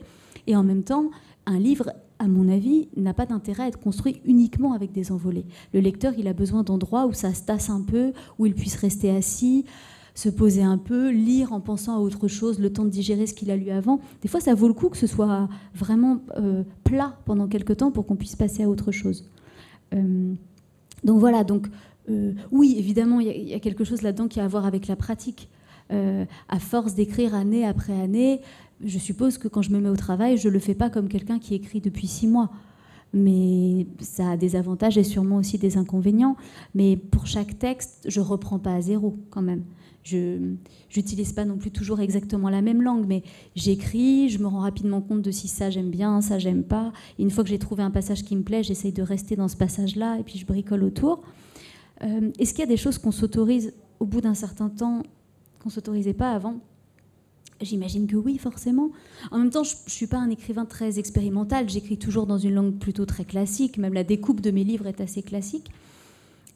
Et en même temps, un livre, à mon avis, n'a pas d'intérêt à être construit uniquement avec des envolées. Le lecteur, il a besoin d'endroits où ça se tasse un peu, où il puisse rester assis, se poser un peu, lire en pensant à autre chose, le temps de digérer ce qu'il a lu avant. Des fois, ça vaut le coup que ce soit vraiment plat pendant quelque temps pour qu'on puisse passer à autre chose. Donc voilà, oui, évidemment, il y a quelque chose là-dedans qui a à voir avec la pratique. À force d'écrire année après année, je suppose que quand je me mets au travail, je ne le fais pas comme quelqu'un qui écrit depuis 6 mois. Mais ça a des avantages et sûrement aussi des inconvénients. Mais pour chaque texte, je ne reprends pas à zéro quand même. Je n'utilise pas non plus toujours exactement la même langue, mais j'écris, je me rends rapidement compte de si ça j'aime bien, ça j'aime pas. Et une fois que j'ai trouvé un passage qui me plaît, j'essaye de rester dans ce passage-là et puis je bricole autour. Est-ce qu'il y a des choses qu'on s'autorise au bout d'un certain temps qu'on ne s'autorisait pas avant ? J'imagine que oui, forcément. En même temps, je ne suis pas un écrivain très expérimental. J'écris toujours dans une langue plutôt très classique. Même la découpe de mes livres est assez classique.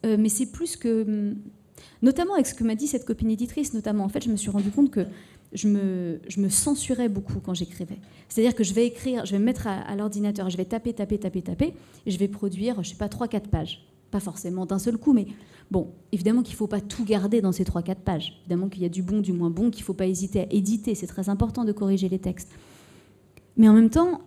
Mais c'est plus que... Notamment avec ce que m'a dit cette copine éditrice, notamment, en fait, je me suis rendu compte que je me censurais beaucoup quand j'écrivais. C'est-à-dire que je vais me mettre à l'ordinateur, je vais taper, et je vais produire, je ne sais pas, 3-4 pages. Pas forcément d'un seul coup, mais bon, évidemment qu'il ne faut pas tout garder dans ces 3-4 pages. Évidemment qu'il y a du bon, du moins bon, qu'il ne faut pas hésiter à éditer. C'est très important de corriger les textes. Mais en même temps,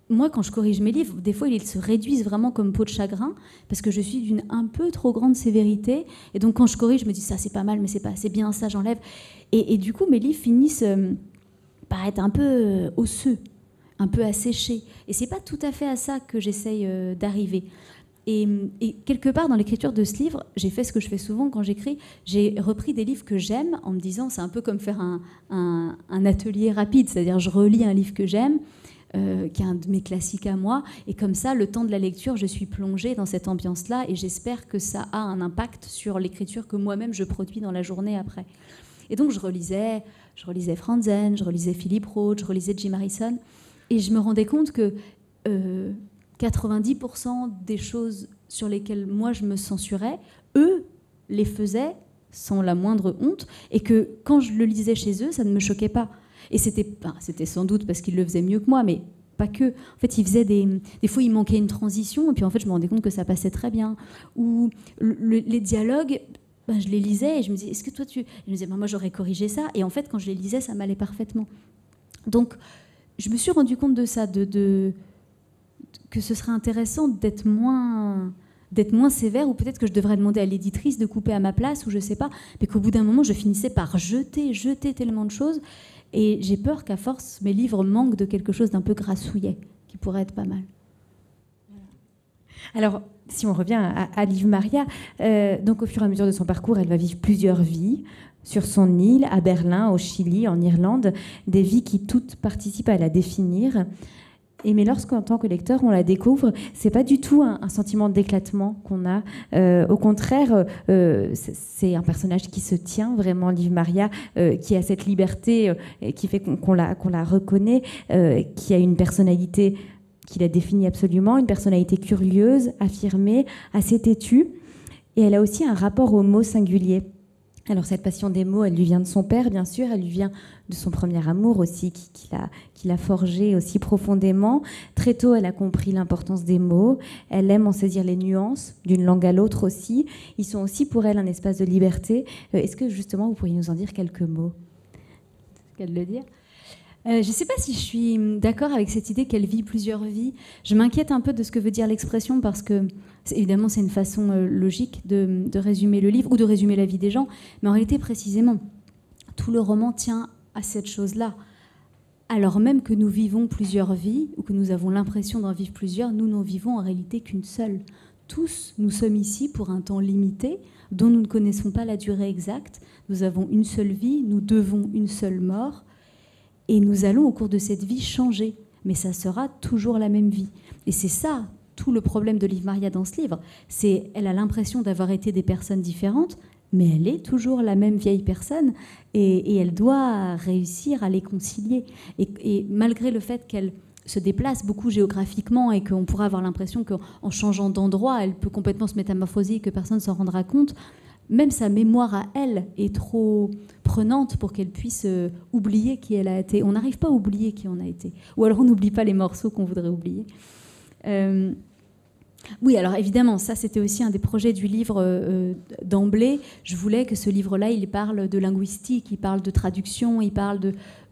moi, quand je corrige mes livres, des fois, ils se réduisent vraiment comme peau de chagrin, parce que je suis d'une un peu trop grande sévérité. Et donc, quand je corrige, je me dis, ça, c'est pas mal, mais c'est pas assez bien, ça, j'enlève. Et du coup, mes livres finissent par être un peu osseux, un peu asséchés. Et c'est pas tout à fait à ça que j'essaye d'arriver. Et quelque part, dans l'écriture de ce livre, j'ai fait ce que je fais souvent quand j'écris. J'ai repris des livres que j'aime en me disant, c'est un peu comme faire un atelier rapide. C'est-à-dire, je relis un livre que j'aime, qui est un de mes classiques à moi, et comme ça, le temps de la lecture, je suis plongée dans cette ambiance-là, et j'espère que ça a un impact sur l'écriture que moi-même je produis dans la journée après. Et donc je relisais Franzen, je relisais Philip Roth, je relisais Jim Harrison, et je me rendais compte que 90% des choses sur lesquelles moi je me censurais, eux les faisaient sans la moindre honte, et que quand je le lisais chez eux, ça ne me choquait pas. Et c'était sans doute parce qu'ils le faisaient mieux que moi, mais pas que. En fait, ils faisaient des fois, il manquait une transition, et puis en fait, je me rendais compte que ça passait très bien. Ou les dialogues, ben, je les lisais et je me disais, est-ce que toi, je me disais, ben, moi, j'aurais corrigé ça. Et en fait, quand je les lisais, ça m'allait parfaitement. Donc, je me suis rendu compte de ça, que ce serait intéressant d'être moins sévère, ou peut-être que je devrais demander à l'éditrice de couper à ma place, ou je sais pas, mais qu'au bout d'un moment, je finissais par jeter tellement de choses. Et j'ai peur qu'à force, mes livres manquent de quelque chose d'un peu grassouillet, qui pourrait être pas mal. Alors, si on revient à Liv Maria, donc au fur et à mesure de son parcours, elle va vivre plusieurs vies sur son île, à Berlin, au Chili, en Irlande, des vies qui toutes participent à la définir. Mais lorsqu'en tant que lecteur, on la découvre, c'est pas du tout un sentiment d'éclatement qu'on a. Au contraire, c'est un personnage qui se tient vraiment, Liv Maria, qui a cette liberté qui fait qu'on la reconnaît, qui a une personnalité qui la définit absolument, une personnalité curieuse, affirmée, assez têtue. Et elle a aussi un rapport aux mots singuliers. Alors cette passion des mots, elle lui vient de son père, bien sûr, elle lui vient de son premier amour aussi, qui l'a forgé aussi profondément. Très tôt, elle a compris l'importance des mots, elle aime en saisir les nuances, d'une langue à l'autre aussi. Ils sont aussi pour elle un espace de liberté. Est-ce que justement, vous pourriez nous en dire quelques mots ? C'est qu'elle le dire. Je ne sais pas si je suis d'accord avec cette idée qu'elle vit plusieurs vies. Je m'inquiète un peu de ce que veut dire l'expression, parce que, évidemment, c'est une façon logique de résumer le livre ou de résumer la vie des gens. Mais en réalité, précisément, tout le roman tient à cette chose-là. Alors même que nous vivons plusieurs vies, ou que nous avons l'impression d'en vivre plusieurs, nous n'en vivons en réalité qu'une seule. Tous, nous sommes ici pour un temps limité, dont nous ne connaissons pas la durée exacte. Nous avons une seule vie, nous devons une seule mort. Et nous allons, au cours de cette vie, changer. Mais ça sera toujours la même vie. Et c'est ça, tout le problème de Liv Maria dans ce livre. Elle a l'impression d'avoir été des personnes différentes, mais elle est toujours la même vieille personne. Et elle doit réussir à les concilier. Et malgré le fait qu'elle se déplace beaucoup géographiquement, et qu'on pourra avoir l'impression qu'en changeant d'endroit, elle peut complètement se métamorphoser et que personne ne s'en rendra compte, même sa mémoire à elle est trop prenante pour qu'elle puisse oublier qui elle a été. On n'arrive pas à oublier qui on a été. Ou alors on n'oublie pas les morceaux qu'on voudrait oublier. Oui, alors évidemment, ça c'était aussi un des projets du livre d'emblée. Je voulais que ce livre-là, il parle de linguistique, il parle de traduction, il parle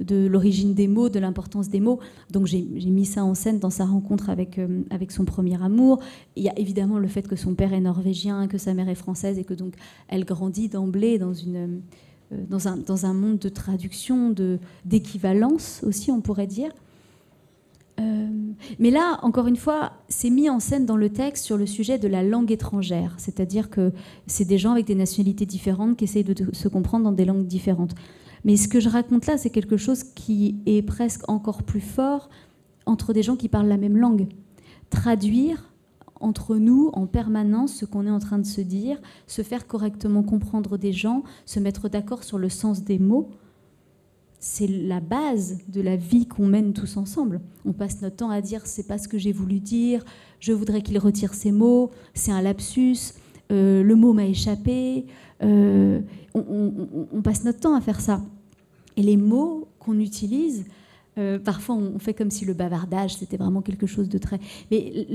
de l'origine des mots, de l'importance des mots. Donc j'ai mis ça en scène dans sa rencontre avec son premier amour. Il y a évidemment le fait que son père est norvégien, que sa mère est française, et que donc elle grandit d'emblée dans un monde de traduction, d'équivalence aussi, on pourrait dire. Mais là, encore une fois, c'est mis en scène dans le texte sur le sujet de la langue étrangère. C'est-à-dire que c'est des gens avec des nationalités différentes qui essayent de se comprendre dans des langues différentes. Mais ce que je raconte là, c'est quelque chose qui est presque encore plus fort entre des gens qui parlent la même langue. Traduire entre nous en permanence ce qu'on est en train de se dire, se faire correctement comprendre des gens, se mettre d'accord sur le sens des mots, c'est la base de la vie qu'on mène tous ensemble. On passe notre temps à dire « c'est pas ce que j'ai voulu dire »,« je voudrais qu'il retire ces mots »,« c'est un lapsus »,« le mot m'a échappé ». On passe notre temps à faire ça. Et les mots qu'on utilise, parfois on fait comme si le bavardage, c'était vraiment quelque chose de très... Mais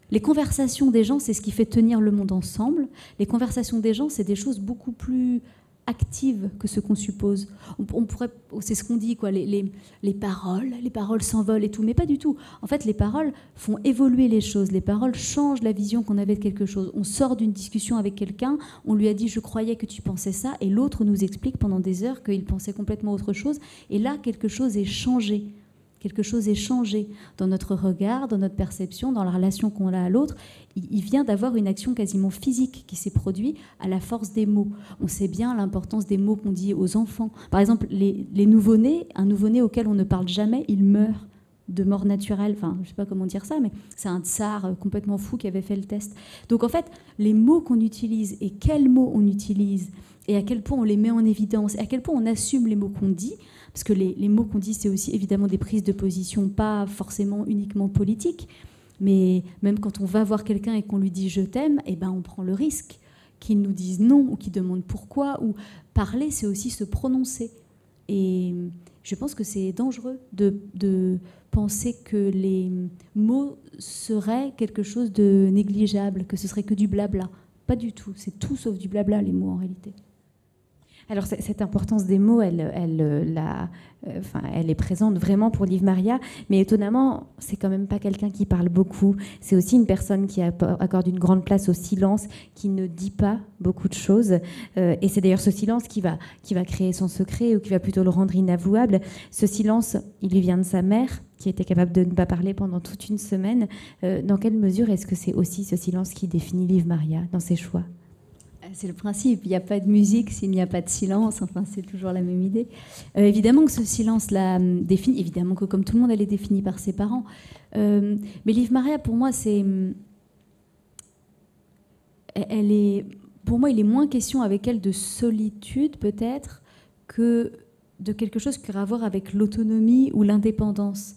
les conversations des gens, c'est ce qui fait tenir le monde ensemble. Les conversations des gens, c'est des choses beaucoup plus actives que ce qu'on suppose. On pourrait, c'est ce qu'on dit, quoi, les paroles s'envolent et tout, mais pas du tout. En fait, les paroles font évoluer les choses. Les paroles changent la vision qu'on avait de quelque chose. On sort d'une discussion avec quelqu'un, on lui a dit « je croyais que tu pensais ça », et l'autre nous explique pendant des heures qu'il pensait complètement autre chose. Et là, quelque chose est changé. Quelque chose est changé dans notre regard, dans notre perception, dans la relation qu'on a à l'autre. Il vient d'avoir une action quasiment physique qui s'est produite à la force des mots. On sait bien l'importance des mots qu'on dit aux enfants. Par exemple, les nouveau-nés, un nouveau-né auquel on ne parle jamais, il meurt de mort naturelle. Enfin, je ne sais pas comment dire ça, mais c'est un tsar complètement fou qui avait fait le test. Donc en fait, les mots qu'on utilise et quels mots on utilise et à quel point on les met en évidence et à quel point on assume les mots qu'on dit, parce que les mots qu'on dit, c'est aussi évidemment des prises de position, pas forcément uniquement politiques, mais même quand on va voir quelqu'un et qu'on lui dit « je t'aime », eh ben on prend le risque qu'il nous dise non ou qu'il demande pourquoi. Ou parler, c'est aussi se prononcer. Et je pense que c'est dangereux de penser que les mots seraient quelque chose de négligeable, que ce serait que du blabla. Pas du tout, c'est tout sauf du blabla, les mots en réalité. Alors cette importance des mots, elle est présente vraiment pour Liv Maria, mais étonnamment, c'est quand même pas quelqu'un qui parle beaucoup. C'est aussi une personne qui accorde une grande place au silence, qui ne dit pas beaucoup de choses. Et c'est d'ailleurs ce silence qui va créer son secret ou qui va plutôt le rendre inavouable. Ce silence, il lui vient de sa mère, qui était capable de ne pas parler pendant toute une semaine. Dans quelle mesure est-ce que c'est aussi ce silence qui définit Liv Maria dans ses choix ? C'est le principe, il n'y a pas de musique s'il n'y a pas de silence, enfin c'est toujours la même idée. Évidemment que ce silence la définit, évidemment que comme tout le monde elle est définie par ses parents. Mais Liv Maria pour moi pour moi il est moins question avec elle de solitude peut-être que de quelque chose qui a à voir avec l'autonomie ou l'indépendance.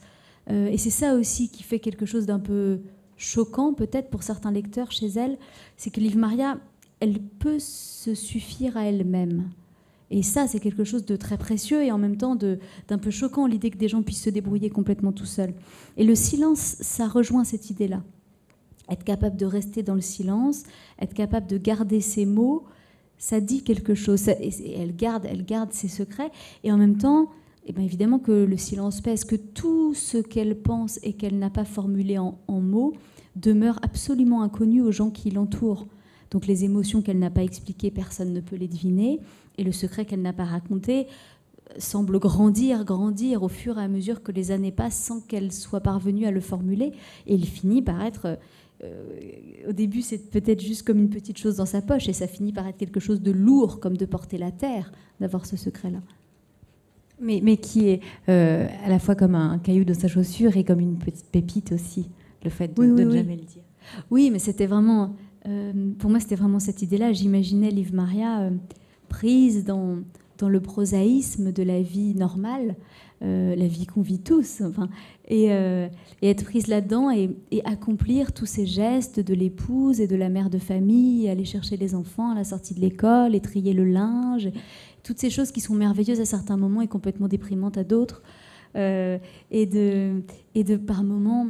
Et c'est ça aussi qui fait quelque chose d'un peu choquant peut-être pour certains lecteurs chez elle, c'est que Liv Maria elle peut se suffire à elle-même. Et ça, c'est quelque chose de très précieux et en même temps d'un peu choquant, l'idée que des gens puissent se débrouiller complètement tout seuls. Et le silence, ça rejoint cette idée-là. Être capable de rester dans le silence, être capable de garder ses mots, ça dit quelque chose. Elle garde ses secrets. Et en même temps, eh bien évidemment que le silence pèse, que tout ce qu'elle pense et qu'elle n'a pas formulé en mots demeure absolument inconnu aux gens qui l'entourent. Donc les émotions qu'elle n'a pas expliquées, personne ne peut les deviner. Et le secret qu'elle n'a pas raconté semble grandir au fur et à mesure que les années passent sans qu'elle soit parvenue à le formuler. Et il finit par être... au début, c'est peut-être juste comme une petite chose dans sa poche. Et ça finit par être quelque chose de lourd, comme de porter la terre, d'avoir ce secret-là. Mais qui est à la fois comme un caillou dans sa chaussure et comme une petite pépite aussi, le fait de ne jamais le dire. Oui, mais c'était vraiment... pour moi, c'était vraiment cette idée-là. J'imaginais Liv Maria prise dans le prosaïsme de la vie normale, la vie qu'on vit tous, enfin, et être prise là-dedans et accomplir tous ces gestes de l'épouse et de la mère de famille, aller chercher les enfants à la sortie de l'école, et trier le linge, toutes ces choses qui sont merveilleuses à certains moments et complètement déprimantes à d'autres, et de par moments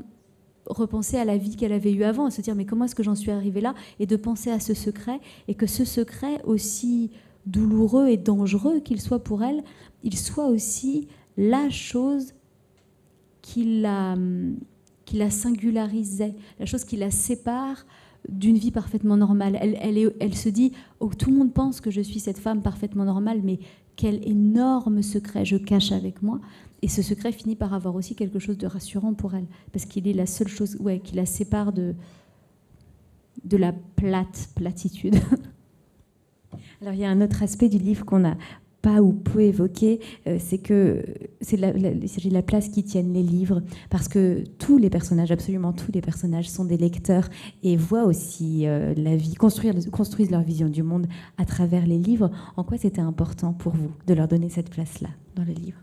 repenser à la vie qu'elle avait eue avant, à se dire mais comment est-ce que j'en suis arrivée là, et de penser à ce secret, et que ce secret, aussi douloureux et dangereux qu'il soit pour elle, il soit aussi la chose qui la singularisait, la chose qui la sépare d'une vie parfaitement normale. Elle se dit oh, tout le monde pense que je suis cette femme parfaitement normale, mais quel énorme secret je cache avec moi. Et ce secret finit par avoir aussi quelque chose de rassurant pour elle, parce qu'il est la seule chose qui la sépare de la platitude. Alors il y a un autre aspect du livre qu'on n'a pas ou peu évoqué, c'est que il s'agit de la place qui tiennent les livres, parce que tous les personnages, absolument tous les personnages, sont des lecteurs et voient aussi la vie, construisent leur vision du monde à travers les livres. En quoi c'était important pour vous de leur donner cette place-là dans le livre ?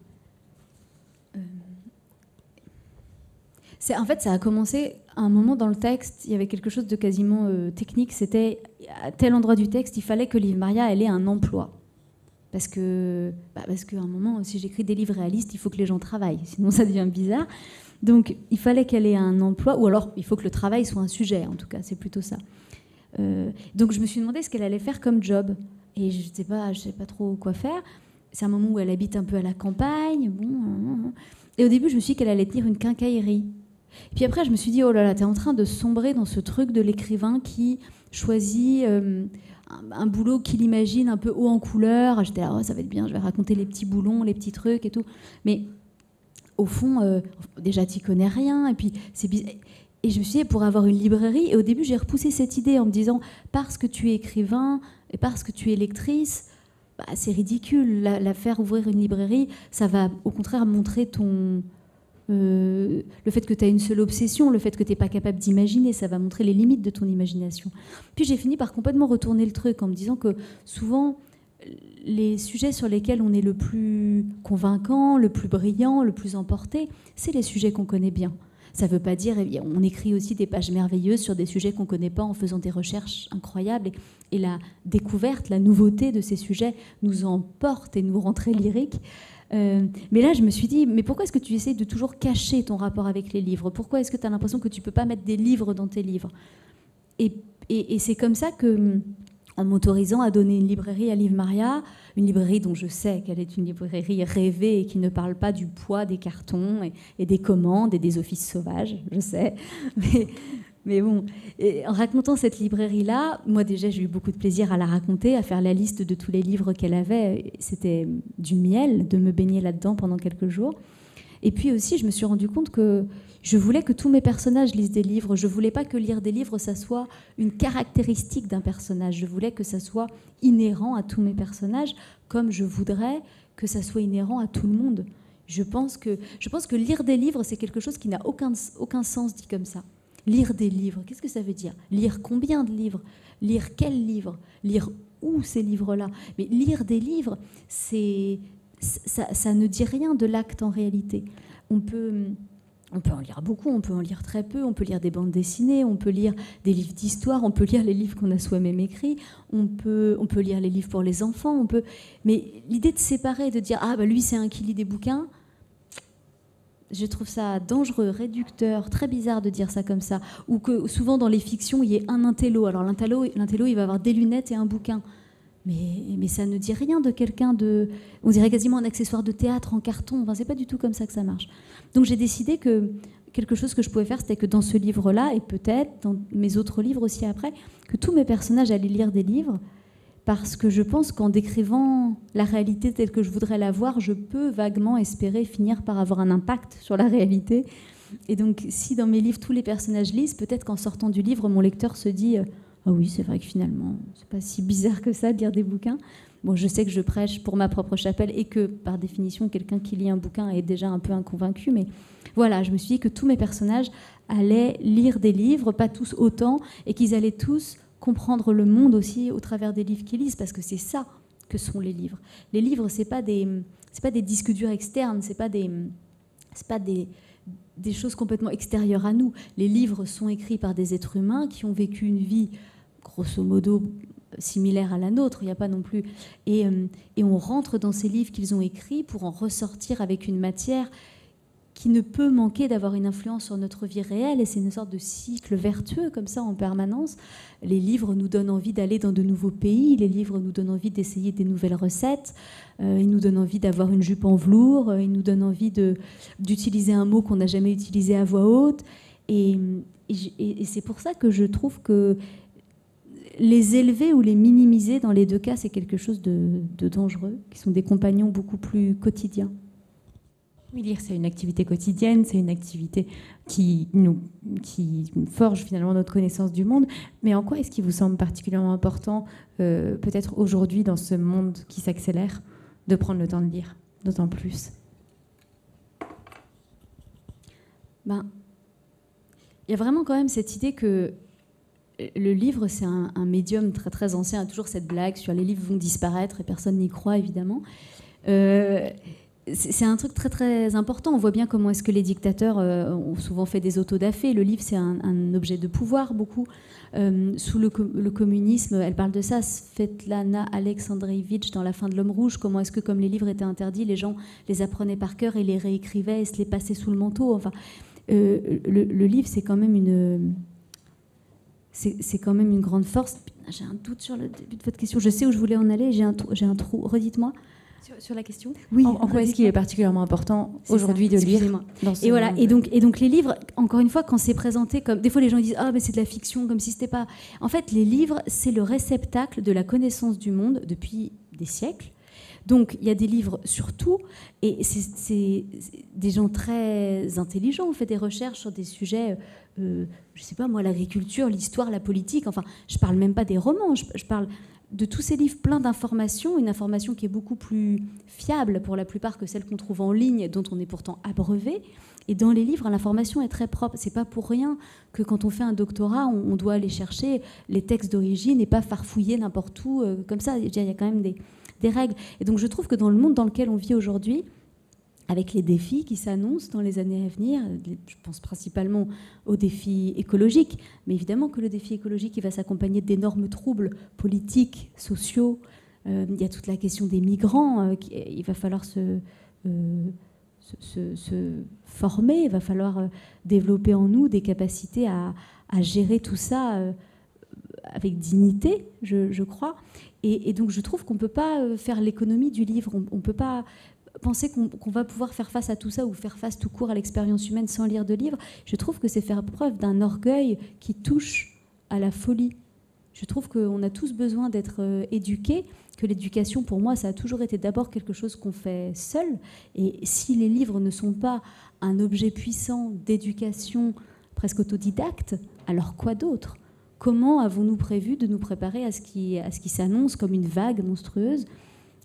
En fait, ça a commencé à un moment dans le texte, il y avait quelque chose de quasiment technique, c'était à tel endroit du texte, il fallait que Liv Maria elle ait un emploi. parce qu'à un moment, si j'écris des livres réalistes, il faut que les gens travaillent, sinon ça devient bizarre. Donc il fallait qu'elle ait un emploi, ou alors il faut que le travail soit un sujet, en tout cas, c'est plutôt ça. Donc je me suis demandé ce qu'elle allait faire comme job. Et je ne sais pas trop quoi faire. C'est un moment où elle habite un peu à la campagne. Bon. Et au début, je me suis dit qu'elle allait tenir une quincaillerie. Et puis après, je me suis dit, oh là là, t'es en train de sombrer dans ce truc de l'écrivain qui choisit un boulot qu'il imagine un peu haut en couleur. J'étais là, oh, ça va être bien, je vais raconter les petits boulons, les petits trucs et tout. Mais au fond, déjà, t'y connais rien. Et puis, c'est bizarre. Et je me suis dit, pour avoir une librairie, et au début, j'ai repoussé cette idée en me disant, parce que tu es écrivain et parce que tu es lectrice, bah, c'est ridicule. La faire ouvrir une librairie, ça va au contraire montrer le fait que tu as une seule obsession, le fait que tu n'es pas capable d'imaginer, ça va montrer les limites de ton imagination. Puis j'ai fini par complètement retourner le truc en me disant que souvent, les sujets sur lesquels on est le plus convaincant, le plus brillant, le plus emporté, c'est les sujets qu'on connaît bien. Ça ne veut pas dire... On écrit aussi des pages merveilleuses sur des sujets qu'on ne connaît pas en faisant des recherches incroyables. Et la découverte, la nouveauté de ces sujets nous emporte et nous rend très lyriques. Mais là, je me suis dit, mais pourquoi est-ce que tu essaies de toujours cacher ton rapport avec les livres? Pourquoi est-ce que tu as l'impression que tu ne peux pas mettre des livres dans tes livres? Et c'est comme ça que... en m'autorisant à donner une librairie à Livre Maria, une librairie dont je sais qu'elle est une librairie rêvée et qui ne parle pas du poids des cartons et des commandes et des offices sauvages, je sais. Mais bon, et en racontant cette librairie-là, moi déjà j'ai eu beaucoup de plaisir à la raconter, à faire la liste de tous les livres qu'elle avait. C'était du miel de me baigner là-dedans pendant quelques jours. Et puis aussi, je me suis rendu compte que je voulais que tous mes personnages lisent des livres. Je ne voulais pas que lire des livres, ça soit une caractéristique d'un personnage. Je voulais que ça soit inhérent à tous mes personnages, comme je voudrais que ça soit inhérent à tout le monde. Je pense que lire des livres, c'est quelque chose qui n'a aucun sens dit comme ça. Lire des livres, qu'est-ce que ça veut dire? Lire combien de livres? Lire quels livres? Lire où ces livres-là? Mais lire des livres, ça ne dit rien de l'acte en réalité. On peut en lire beaucoup, on peut en lire très peu, on peut lire des bandes dessinées, on peut lire des livres d'histoire, on peut lire les livres qu'on a soi-même écrits, on peut lire les livres pour les enfants, mais l'idée de séparer, de dire « Ah, bah lui, c'est un qui lit des bouquins », je trouve ça dangereux, réducteur, très bizarre de dire ça comme ça. Ou que souvent dans les fictions, il y ait un intello. Alors l'intello, il va avoir des lunettes et un bouquin. Mais ça ne dit rien de quelqu'un de... On dirait quasiment un accessoire de théâtre en carton. Enfin, c'est pas du tout comme ça que ça marche. Donc j'ai décidé que quelque chose que je pouvais faire, c'était que dans ce livre-là, et peut-être dans mes autres livres aussi après, que tous mes personnages allaient lire des livres, parce que je pense qu'en décrivant la réalité telle que je voudrais la voir, je peux vaguement espérer finir par avoir un impact sur la réalité. Et donc, si dans mes livres, tous les personnages lisent, peut-être qu'en sortant du livre, mon lecteur se dit « Ah oui, c'est vrai que finalement, c'est pas si bizarre que ça de lire des bouquins. » Bon, je sais que je prêche pour ma propre chapelle et que, par définition, quelqu'un qui lit un bouquin est déjà un peu inconvaincu. Mais voilà, je me suis dit que tous mes personnages allaient lire des livres, pas tous autant, et qu'ils allaient tous comprendre le monde aussi au travers des livres qu'ils lisent, parce que c'est ça que sont les livres. Les livres, c'est pas des disques durs externes, c'est pas des choses complètement extérieures à nous. Les livres sont écrits par des êtres humains qui ont vécu une vie, grosso modo, similaire à la nôtre. Il n'y a pas non plus... Et on rentre dans ces livres qu'ils ont écrits pour en ressortir avec une matière qui ne peut manquer d'avoir une influence sur notre vie réelle, et c'est une sorte de cycle vertueux comme ça en permanence. Les livres nous donnent envie d'aller dans de nouveaux pays, les livres nous donnent envie d'essayer des nouvelles recettes, ils nous donnent envie d'avoir une jupe en velours, ils nous donnent envie d'utiliser un mot qu'on n'a jamais utilisé à voix haute, et c'est pour ça que je trouve que les élever ou les minimiser dans les deux cas, c'est quelque chose de dangereux, qui sont des compagnons beaucoup plus quotidiens. Oui, lire, c'est une activité quotidienne, c'est une activité qui forge finalement notre connaissance du monde. Mais en quoi est-ce qu'il vous semble particulièrement important, peut-être aujourd'hui dans ce monde qui s'accélère, de prendre le temps de lire, d'autant plus? Il y a vraiment quand même cette idée que le livre, c'est un médium très très ancien. Il y a toujours cette blague sur les livres vont disparaître et personne n'y croit, évidemment. c'est un truc très très important. On voit bien comment est-ce que les dictateurs ont souvent fait des autodafés. Le livre, c'est un objet de pouvoir, beaucoup. Sous le communisme, elle parle de ça, Svetlana Aleksandrievitch, dans La fin de l'homme rouge, comment est-ce que, comme les livres étaient interdits, les gens les apprenaient par cœur et les réécrivaient et se les passaient sous le manteau. Enfin, le livre, c'est quand même c'est quand même une grande force. J'ai un doute sur le début de votre question. Je sais où je voulais en aller, j'ai un trou. Redites-moi. Sur la question, oui, en quoi est-ce qu'il est particulièrement important aujourd'hui de lire et voilà. Et donc les livres, encore une fois, quand c'est présenté comme... Des fois, les gens disent « Ah, mais c'est de la fiction », comme si c'était pas... En fait, les livres, c'est le réceptacle de la connaissance du monde depuis des siècles. Donc, il y a des livres sur tout, et c'est des gens très intelligents. On fait des recherches sur des sujets, je sais pas moi, l'agriculture, l'histoire, la politique. Enfin, je parle même pas des romans, je parle de tous ces livres pleins d'informations, une information qui est beaucoup plus fiable pour la plupart que celle qu'on trouve en ligne, dont on est pourtant abreuvé. Et dans les livres, l'information est très propre. C'est pas pour rien que quand on fait un doctorat, on doit aller chercher les textes d'origine et pas farfouiller n'importe où comme ça. Il y a quand même des règles. Et donc je trouve que dans le monde dans lequel on vit aujourd'hui, avec les défis qui s'annoncent dans les années à venir, je pense principalement aux défis écologiques, mais évidemment que le défi écologique il va s'accompagner d'énormes troubles politiques, sociaux. Il y a toute la question des migrants. Il va falloir se former, il va falloir développer en nous des capacités à gérer tout ça avec dignité, je crois. Et donc je trouve qu'on ne peut pas faire l'économie du livre. On ne peut pas penser qu'on va pouvoir faire face à tout ça ou faire face tout court à l'expérience humaine sans lire de livres. Je trouve que c'est faire preuve d'un orgueil qui touche à la folie. Je trouve qu'on a tous besoin d'être éduqués, que l'éducation, pour moi, ça a toujours été d'abord quelque chose qu'on fait seul. Et si les livres ne sont pas un objet puissant d'éducation presque autodidacte, alors quoi d'autre ? Comment avons-nous prévu de nous préparer à ce qui s'annonce comme une vague monstrueuse ?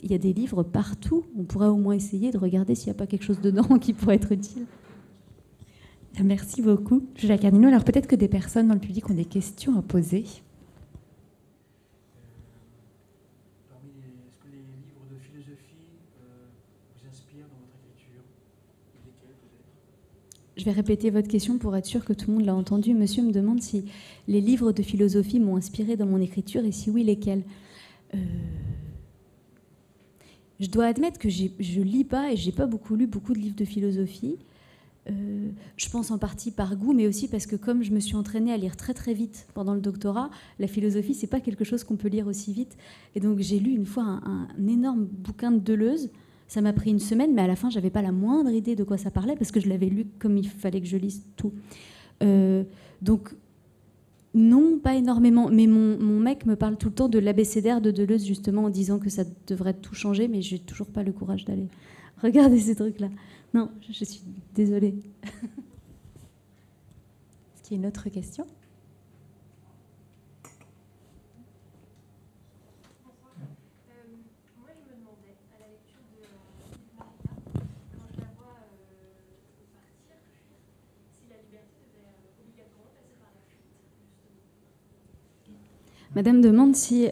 Il y a des livres partout. On pourrait au moins essayer de regarder s'il n'y a pas quelque chose dedans qui pourrait être utile. Merci beaucoup, Julia Carnino. Alors peut-être que des personnes dans le public ont des questions à poser. Est-ce que les livres de philosophie vous inspirent dans votre écriture ? Lesquels peut-être ? Je vais répéter votre question pour être sûr que tout le monde l'a entendu. Monsieur me demande si les livres de philosophie m'ont inspiré dans mon écriture et si oui, lesquels. Je dois admettre que je lis pas et j'ai pas lu beaucoup de livres de philosophie. Je pense en partie par goût, mais aussi parce que comme je me suis entraînée à lire très très vite pendant le doctorat, la philosophie c'est pas quelque chose qu'on peut lire aussi vite. Et donc j'ai lu une fois un énorme bouquin de Deleuze. Ça m'a pris une semaine, mais à la fin j'avais pas la moindre idée de quoi ça parlait parce que je l'avais lu comme il fallait que je lise tout. Donc non, pas énormément, mais mon mec me parle tout le temps de l'abécédaire de Deleuze, justement, en disant que ça devrait tout changer, mais j'ai toujours pas le courage d'aller regarder ces trucs-là. Non, je suis désolée. Est-ce qu'il y a une autre question ? Moi, je me demandais, à la lecture de Maria, quand je la vois partir, si la liberté devait obligatoirement passer par la fuite, justement. Madame demande si,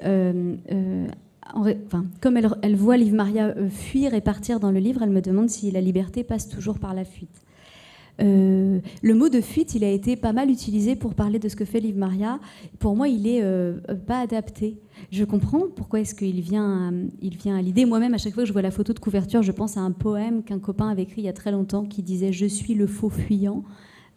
comme elle voit Liv Maria fuir et partir dans le livre, elle me demande si la liberté passe toujours par la fuite. Le mot de fuite, il a été pas mal utilisé pour parler de ce que fait Liv Maria. Pour moi, il est pas adapté. Je comprends pourquoi est-ce qu'il vient à l'idée. Moi-même, à chaque fois que je vois la photo de couverture, je pense à un poème qu'un copain avait écrit il y a très longtemps qui disait « Je suis le faux fuyant ».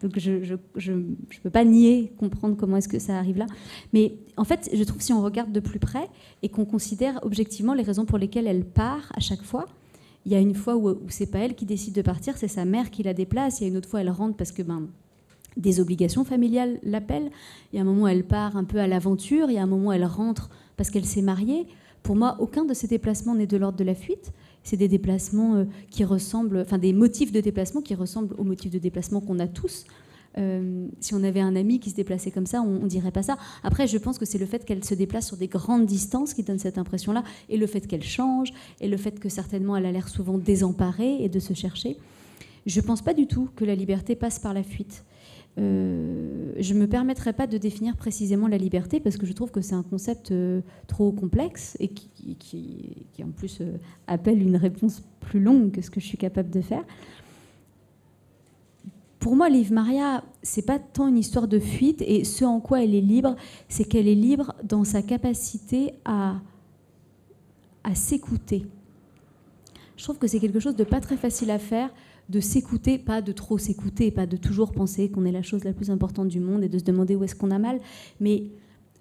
Donc je ne peux pas nier, comprendre comment est-ce que ça arrive là. Mais en fait, je trouve que si on regarde de plus près et qu'on considère objectivement les raisons pour lesquelles elle part à chaque fois, il y a une fois où c'est pas elle qui décide de partir, c'est sa mère qui la déplace. Il y a une autre fois, elle rentre parce que des obligations familiales l'appellent. Il y a un moment où elle part un peu à l'aventure. Il y a un moment où elle rentre parce qu'elle s'est mariée. Pour moi, aucun de ces déplacements n'est de l'ordre de la fuite. C'est des déplacements qui ressemblent, enfin des motifs de déplacement qui ressemblent aux motifs de déplacement qu'on a tous. Si on avait un ami qui se déplaçait comme ça, on dirait pas ça. Après, je pense que c'est le fait qu'elle se déplace sur des grandes distances qui donne cette impression-là, et le fait qu'elle change, et le fait que certainement elle a l'air souvent désemparée et de se chercher. Je pense pas du tout que la liberté passe par la fuite. je ne me permettrai pas de définir précisément la liberté parce que je trouve que c'est un concept trop complexe et qui en plus appelle une réponse plus longue que ce que je suis capable de faire. Pour moi, Liv Maria, c'est pas tant une histoire de fuite, et ce en quoi elle est libre, c'est qu'elle est libre dans sa capacité à s'écouter. Je trouve que c'est quelque chose de pas très facile à faire, de s'écouter, pas de trop s'écouter, pas de toujours penser qu'on est la chose la plus importante du monde et de se demander où est-ce qu'on a mal, mais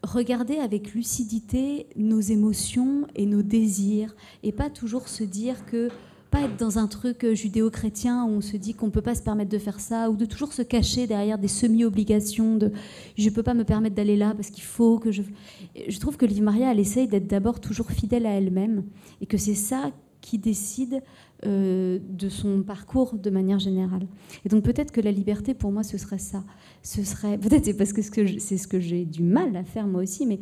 regarder avec lucidité nos émotions et nos désirs, et pas toujours se dire que pas être dans un truc judéo-chrétien où on se dit qu'on ne peut pas se permettre de faire ça, ou de toujours se cacher derrière des semi-obligations de je ne peux pas me permettre d'aller là parce qu'il faut que je... Je trouve que Liv Maria, elle essaye d'être d'abord toujours fidèle à elle-même, et que c'est ça qui décide de son parcours de manière générale. Et donc peut-être que la liberté, pour moi, ce serait ça. Ce serait, peut-être c'est parce que c'est ce que j'ai du mal à faire moi aussi, mais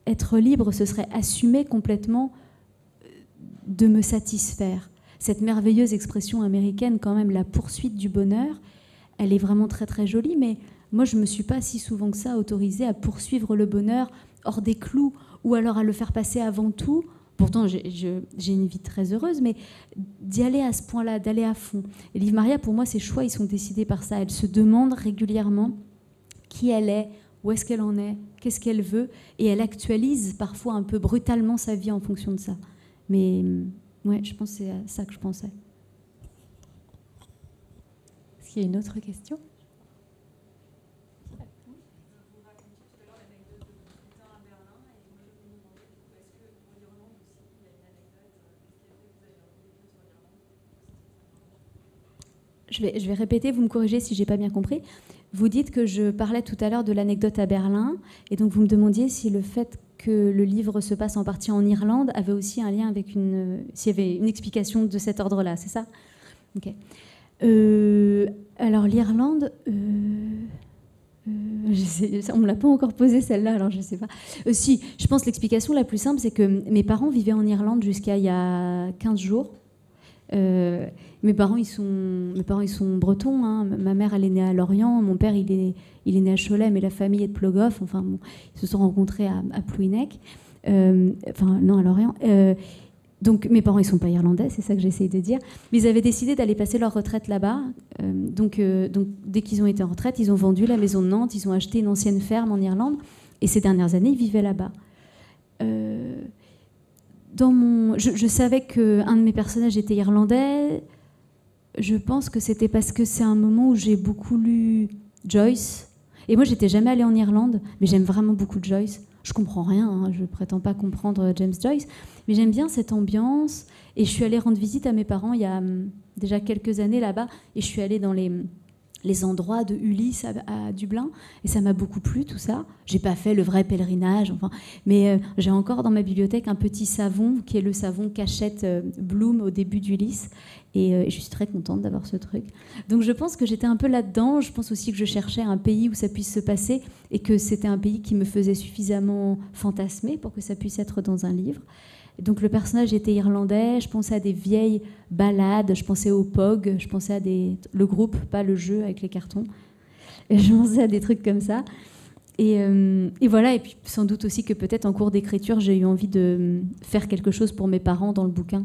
être libre, ce serait assumer complètement de me satisfaire. Cette merveilleuse expression américaine, quand même, la poursuite du bonheur, elle est vraiment très très jolie, mais moi je ne me suis pas si souvent que ça autorisée à poursuivre le bonheur hors des clous, ou alors à le faire passer avant tout. Pourtant j'ai une vie très heureuse, mais d'y aller à ce point-là, d'aller à fond. Et Liv Maria, pour moi, ses choix, ils sont décidés par ça. Elle se demande régulièrement qui elle est, où est-ce qu'elle en est, qu'est-ce qu'elle veut, et elle actualise parfois un peu brutalement sa vie en fonction de ça. Mais ouais, je pense que c'est à ça que je pensais. Est-ce qu'il y a une autre question ? Je vais répéter, vous me corrigez si je n'ai pas bien compris. Vous dites que je parlais tout à l'heure de l'anecdote à Berlin, et donc vous me demandiez si le fait que le livre se passe en partie en Irlande avait aussi un lien avec s'il y avait une explication de cet ordre-là, c'est ça ? Ok. Alors l'Irlande, on ne me l'a pas encore posée celle-là, alors je ne sais pas. Si, je pense que l'explication la plus simple, c'est que mes parents vivaient en Irlande jusqu'à il y a 15 jours. Mes parents, ils sont bretons. Hein. Ma mère, elle est née à Lorient. Mon père, il est né à Cholet, mais la famille est de Plogoff. Enfin, bon, ils se sont rencontrés à Plouhinec. Non, à Lorient. Donc, mes parents, ils ne sont pas irlandais, c'est ça que j'essaye de dire. Mais ils avaient décidé d'aller passer leur retraite là-bas. Donc, dès qu'ils ont été en retraite, ils ont vendu la maison de Nantes. Ils ont acheté une ancienne ferme en Irlande. Et ces dernières années, ils vivaient là-bas. Je savais qu'un de mes personnages était irlandais. Je pense que c'était parce que c'est un moment où j'ai beaucoup lu Joyce. Et moi, j'étais jamais allée en Irlande, mais j'aime vraiment beaucoup Joyce. Je comprends rien, hein, je prétends pas comprendre James Joyce, mais j'aime bien cette ambiance. Et je suis allée rendre visite à mes parents il y a déjà quelques années là-bas, et je suis allée dans les endroits de Ulysse à Dublin, et ça m'a beaucoup plu tout ça. J'ai pas fait le vrai pèlerinage, enfin, mais j'ai encore dans ma bibliothèque un petit savon qui est le savon qu'achète Bloom au début d'Ulysse, et je suis très contente d'avoir ce truc. Donc je pense que j'étais un peu là-dedans. Je pense aussi que je cherchais un pays où ça puisse se passer, et que c'était un pays qui me faisait suffisamment fantasmer pour que ça puisse être dans un livre. Donc le personnage était irlandais, je pensais à des vieilles ballades, je pensais au POG, je pensais à le groupe, pas le jeu avec les cartons. Et je pensais à des trucs comme ça. Et voilà, et puis sans doute aussi que peut-être en cours d'écriture, j'ai eu envie de faire quelque chose pour mes parents dans le bouquin.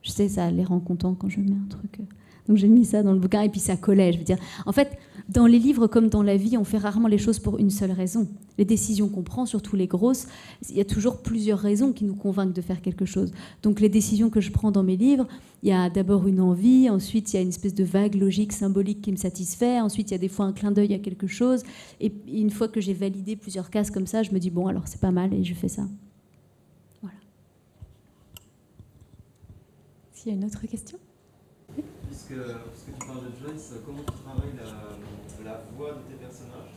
Je sais, ça les rend contents quand je mets un truc. Donc j'ai mis ça dans le bouquin, et puis ça collait. Je veux dire, en fait, dans les livres comme dans la vie, on fait rarement les choses pour une seule raison. Les décisions qu'on prend, surtout les grosses, il y a toujours plusieurs raisons qui nous convainquent de faire quelque chose. Donc les décisions que je prends dans mes livres, il y a d'abord une envie, ensuite il y a une espèce de vague logique symbolique qui me satisfait, ensuite il y a des fois un clin d'œil à quelque chose, et une fois que j'ai validé plusieurs cases comme ça, je me dis bon, alors c'est pas mal, et je fais ça. Voilà. S'il y a une autre question ? Puisque tu parles de Joyce, comment tu travailles la voix de tes personnages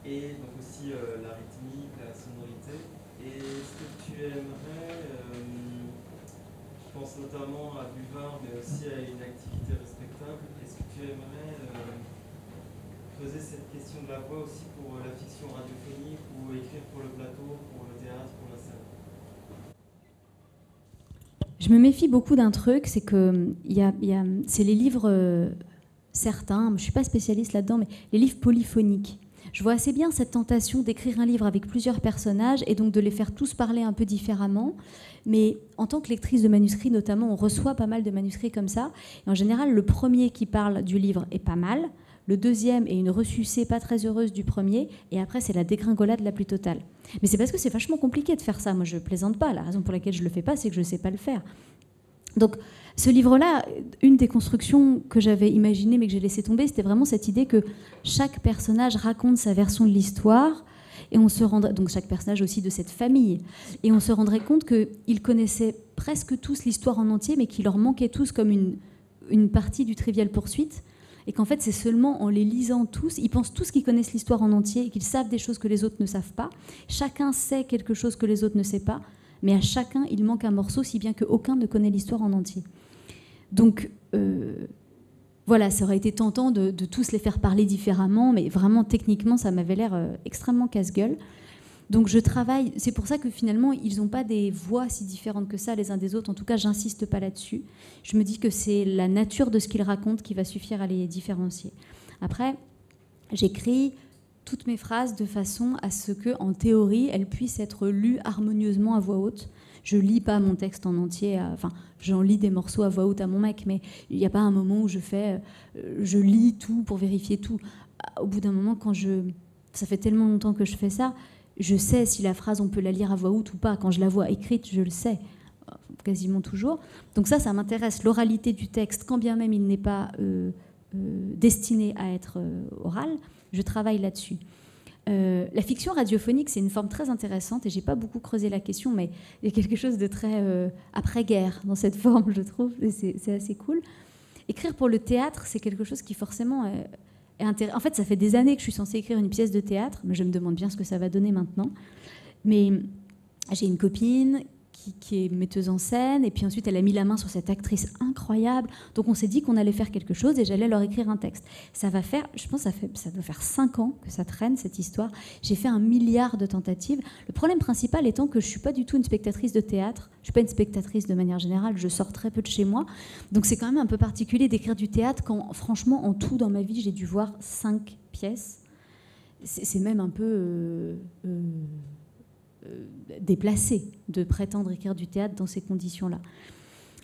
et donc aussi la rythmique, la sonorité, et est-ce que tu aimerais, je pense notamment à Buvard, mais aussi à une activité respectable, est-ce que tu aimerais poser cette question de la voix aussi pour la fiction radiophonique ou écrire pour le plateau, pour le théâtre, pour la scène? Je me méfie beaucoup d'un truc, c'est que c'est les livres certains, je ne suis pas spécialiste là-dedans, mais les livres polyphoniques. Je vois assez bien cette tentation d'écrire un livre avec plusieurs personnages et donc de les faire tous parler un peu différemment. Mais en tant que lectrice de manuscrits, notamment, on reçoit pas mal de manuscrits comme ça. Et en général, le premier qui parle du livre est pas mal. Le deuxième est une ressucée pas très heureuse du premier. Et après, c'est la dégringolade la plus totale. Mais c'est parce que c'est vachement compliqué de faire ça. Moi, je plaisante pas. La raison pour laquelle je le fais pas, c'est que je ne sais pas le faire. Donc, ce livre-là, une des constructions que j'avais imaginées mais que j'ai laissé tomber, c'était vraiment cette idée que chaque personnage raconte sa version de l'histoire, et on se rendrait, donc chaque personnage aussi de cette famille, et on se rendrait compte qu'ils connaissaient presque tous l'histoire en entier, mais qu'il leur manquait tous comme une partie du Trivial Poursuite, et qu'en fait c'est seulement en les lisant tous, ils pensent tous qu'ils connaissent l'histoire en entier, et qu'ils savent des choses que les autres ne savent pas, chacun sait quelque chose que les autres ne savent pas, mais à chacun, il manque un morceau, si bien qu'aucun ne connaît l'histoire en entier. Donc, voilà, ça aurait été tentant de tous les faire parler différemment, mais vraiment, techniquement, ça m'avait l'air extrêmement casse-gueule. Donc, je travaille... C'est pour ça que, finalement, ils n'ont pas des voix si différentes que ça, les uns des autres. En tout cas, j'insiste pas là-dessus. Je me dis que c'est la nature de ce qu'ils racontent qui va suffire à les différencier. Après, j'écris toutes mes phrases de façon à ce que, en théorie, elles puissent être lues harmonieusement à voix haute. Je lis pas mon texte en entier, enfin, j'en lis des morceaux à voix haute à mon mec, mais il n'y a pas un moment où je lis tout pour vérifier tout. Au bout d'un moment, ça fait tellement longtemps que je fais ça, je sais si la phrase, on peut la lire à voix haute ou pas. Quand je la vois écrite, je le sais, quasiment toujours. Donc ça m'intéresse, l'oralité du texte, quand bien même il n'est pas destiné à être oral. Je travaille là-dessus. La fiction radiophonique, c'est une forme très intéressante et j'ai pas beaucoup creusé la question, mais il y a quelque chose de très après-guerre dans cette forme, je trouve, et c'est assez cool. Écrire pour le théâtre, c'est quelque chose qui forcément est intéressant. En fait, ça fait des années que je suis censée écrire une pièce de théâtre, mais je me demande bien ce que ça va donner maintenant. Mais j'ai une copine qui est metteuse en scène, et puis ensuite elle a mis la main sur cette actrice incroyable, donc on s'est dit qu'on allait faire quelque chose et j'allais leur écrire un texte. Ça va faire, je pense ça doit faire 5 ans que ça traîne cette histoire. J'ai fait 1 milliard de tentatives. Le problème principal étant que je suis pas du tout une spectatrice de théâtre, je suis pas une spectatrice de manière générale, je sors très peu de chez moi, donc c'est quand même un peu particulier d'écrire du théâtre quand franchement en tout dans ma vie j'ai dû voir 5 pièces. C'est même un peu déplacé de prétendre écrire du théâtre dans ces conditions-là.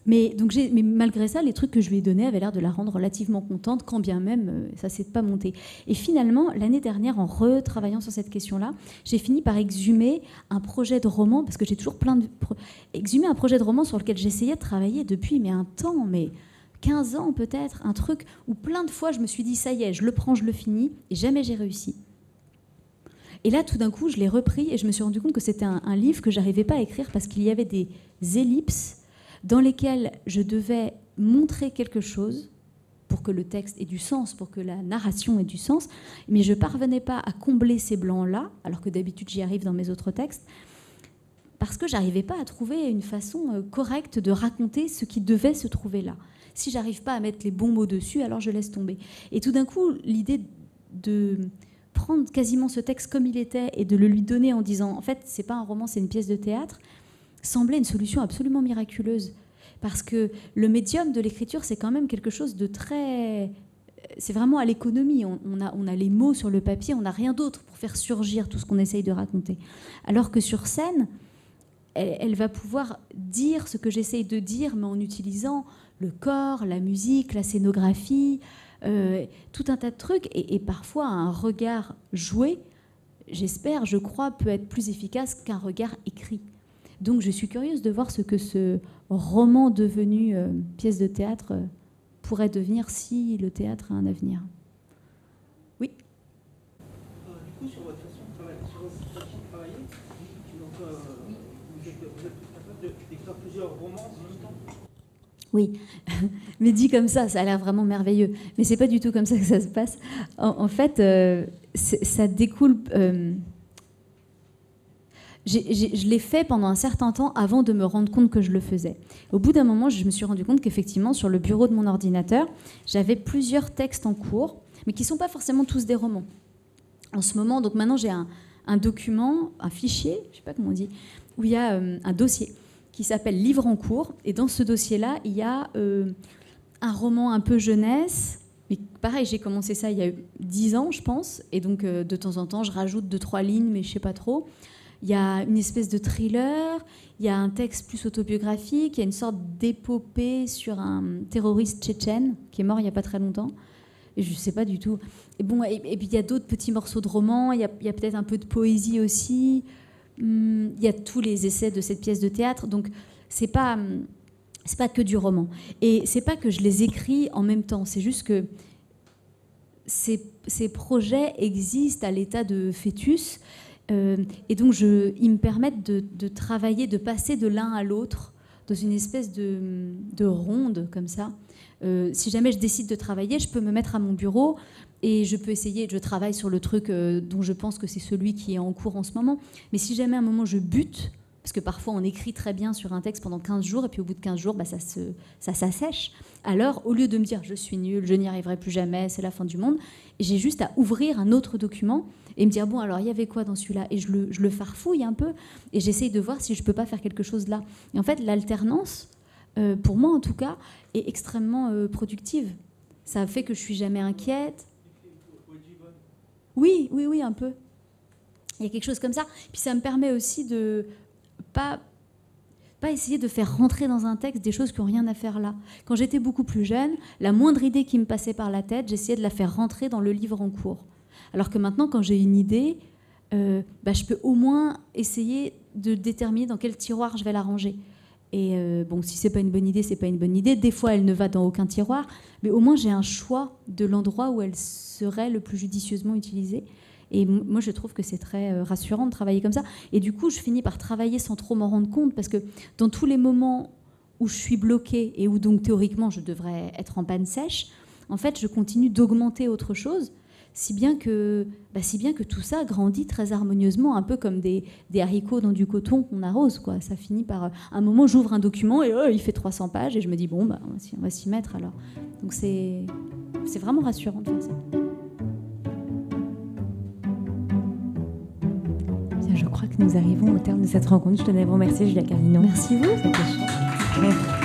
Mais malgré ça, les trucs que je lui ai donnés avaient l'air de la rendre relativement contente, quand bien même ça ne s'est pas monté. Et finalement, l'année dernière, en retravaillant sur cette question-là, j'ai fini par exhumer un projet de roman, parce que j'ai toujours exhumer un projet de roman sur lequel j'essayais de travailler depuis un temps, mais 15 ans peut-être, un truc où plein de fois je me suis dit, ça y est, je le prends, je le finis, et jamais j'ai réussi. Et là, tout d'un coup, je l'ai repris et je me suis rendu compte que c'était un livre que je n'arrivais pas à écrire parce qu'il y avait des ellipses dans lesquelles je devais montrer quelque chose pour que le texte ait du sens, pour que la narration ait du sens, mais je ne parvenais pas à combler ces blancs-là, alors que d'habitude j'y arrive dans mes autres textes, parce que je n'arrivais pas à trouver une façon correcte de raconter ce qui devait se trouver là. Si je n'arrive pas à mettre les bons mots dessus, alors je laisse tomber. Et tout d'un coup, l'idée de prendre quasiment ce texte comme il était et de le lui donner en disant en fait c'est pas un roman, c'est une pièce de théâtre, semblait une solution absolument miraculeuse, parce que le médium de l'écriture c'est quand même quelque chose de très, c'est vraiment à l'économie, on a les mots sur le papier, on n'a rien d'autre pour faire surgir tout ce qu'on essaye de raconter, alors que sur scène elle va pouvoir dire ce que j'essaye de dire, mais en utilisant le corps, la musique, la scénographie, tout un tas de trucs, et parfois un regard joué, j'espère, je crois, peut être plus efficace qu'un regard écrit. Donc je suis curieuse de voir ce que ce roman devenu pièce de théâtre pourrait devenir si le théâtre a un avenir. Oui. Du coup, sur votre façon de travailler, donc, vous êtes capable d'écrire plusieurs romans en même temps? Oui, mais dit comme ça a l'air vraiment merveilleux. Mais c'est pas du tout comme ça que ça se passe. En fait, ça découle... je l'ai fait pendant un certain temps avant de me rendre compte que je le faisais. Au bout d'un moment, je me suis rendu compte qu'effectivement, sur le bureau de mon ordinateur, j'avais plusieurs textes en cours, mais qui ne sont pas forcément tous des romans. En ce moment, donc maintenant, j'ai un document, un fichier, je ne sais pas comment on dit, où il y a un dossier qui s'appelle Livre en cours. Et dans ce dossier-là, il y a un roman un peu jeunesse, Mais pareil, j'ai commencé ça il y a 10 ans, je pense. Et donc, de temps en temps, je rajoute 2-3 lignes, mais je ne sais pas trop. Il y a une espèce de thriller, il y a un texte plus autobiographique, il y a une sorte d'épopée sur un terroriste tchétchène qui est mort il n'y a pas très longtemps. Et je ne sais pas du tout. Et puis il y a d'autres petits morceaux de romans, il y a peut-être un peu de poésie aussi. Il y a tous les essais de cette pièce de théâtre. Donc, c'est pas que du roman. Et c'est pas que je les écris en même temps. C'est juste que ces projets existent à l'état de fœtus. Et donc, ils me permettent de travailler, de passer de l'un à l'autre dans une espèce de ronde comme ça. Si jamais je décide de travailler, je peux me mettre à mon bureau et je peux essayer, je travaille sur le truc dont je pense que c'est celui qui est en cours en ce moment. Mais si jamais à un moment je bute, parce que parfois on écrit très bien sur un texte pendant 15 jours et puis au bout de 15 jours, ça s'assèche. Alors, au lieu de me dire je suis nulle, je n'y arriverai plus jamais, c'est la fin du monde, j'ai juste à ouvrir un autre document et me dire bon, alors il y avait quoi dans celui-là? Et je le farfouille un peu et j'essaye de voir si je ne peux pas faire quelque chose là. Et en fait, l'alternance, pour moi en tout cas, est extrêmement productive. Ça fait que je ne suis jamais inquiète. Oui, un peu. Il y a quelque chose comme ça. Puis ça me permet aussi de pas essayer de faire rentrer dans un texte des choses qui n'ont rien à faire là. Quand j'étais beaucoup plus jeune, la moindre idée qui me passait par la tête, j'essayais de la faire rentrer dans le livre en cours. Alors que maintenant, quand j'ai une idée, je peux au moins essayer de déterminer dans quel tiroir je vais la ranger. Et bon, si c'est pas une bonne idée, c'est pas une bonne idée. Des fois, elle ne va dans aucun tiroir, mais au moins j'ai un choix de l'endroit où elle serait le plus judicieusement utilisée. Et moi, je trouve que c'est très rassurant de travailler comme ça. Et du coup, je finis par travailler sans trop m'en rendre compte, parce que dans tous les moments où je suis bloquée et où donc théoriquement je devrais être en panne sèche, en fait, je continue d'augmenter autre chose, si bien que tout ça grandit très harmonieusement, un peu comme des haricots dans du coton qu'on arrose, quoi. Ça finit par... À un moment, j'ouvre un document et il fait 300 pages et je me dis, bon, on va s'y mettre alors. Donc c'est vraiment rassurant de faire ça. Je crois que nous arrivons au terme de cette rencontre. Je tenais à vous remercier, Julia Carninon. Merci vous. C'était chouette.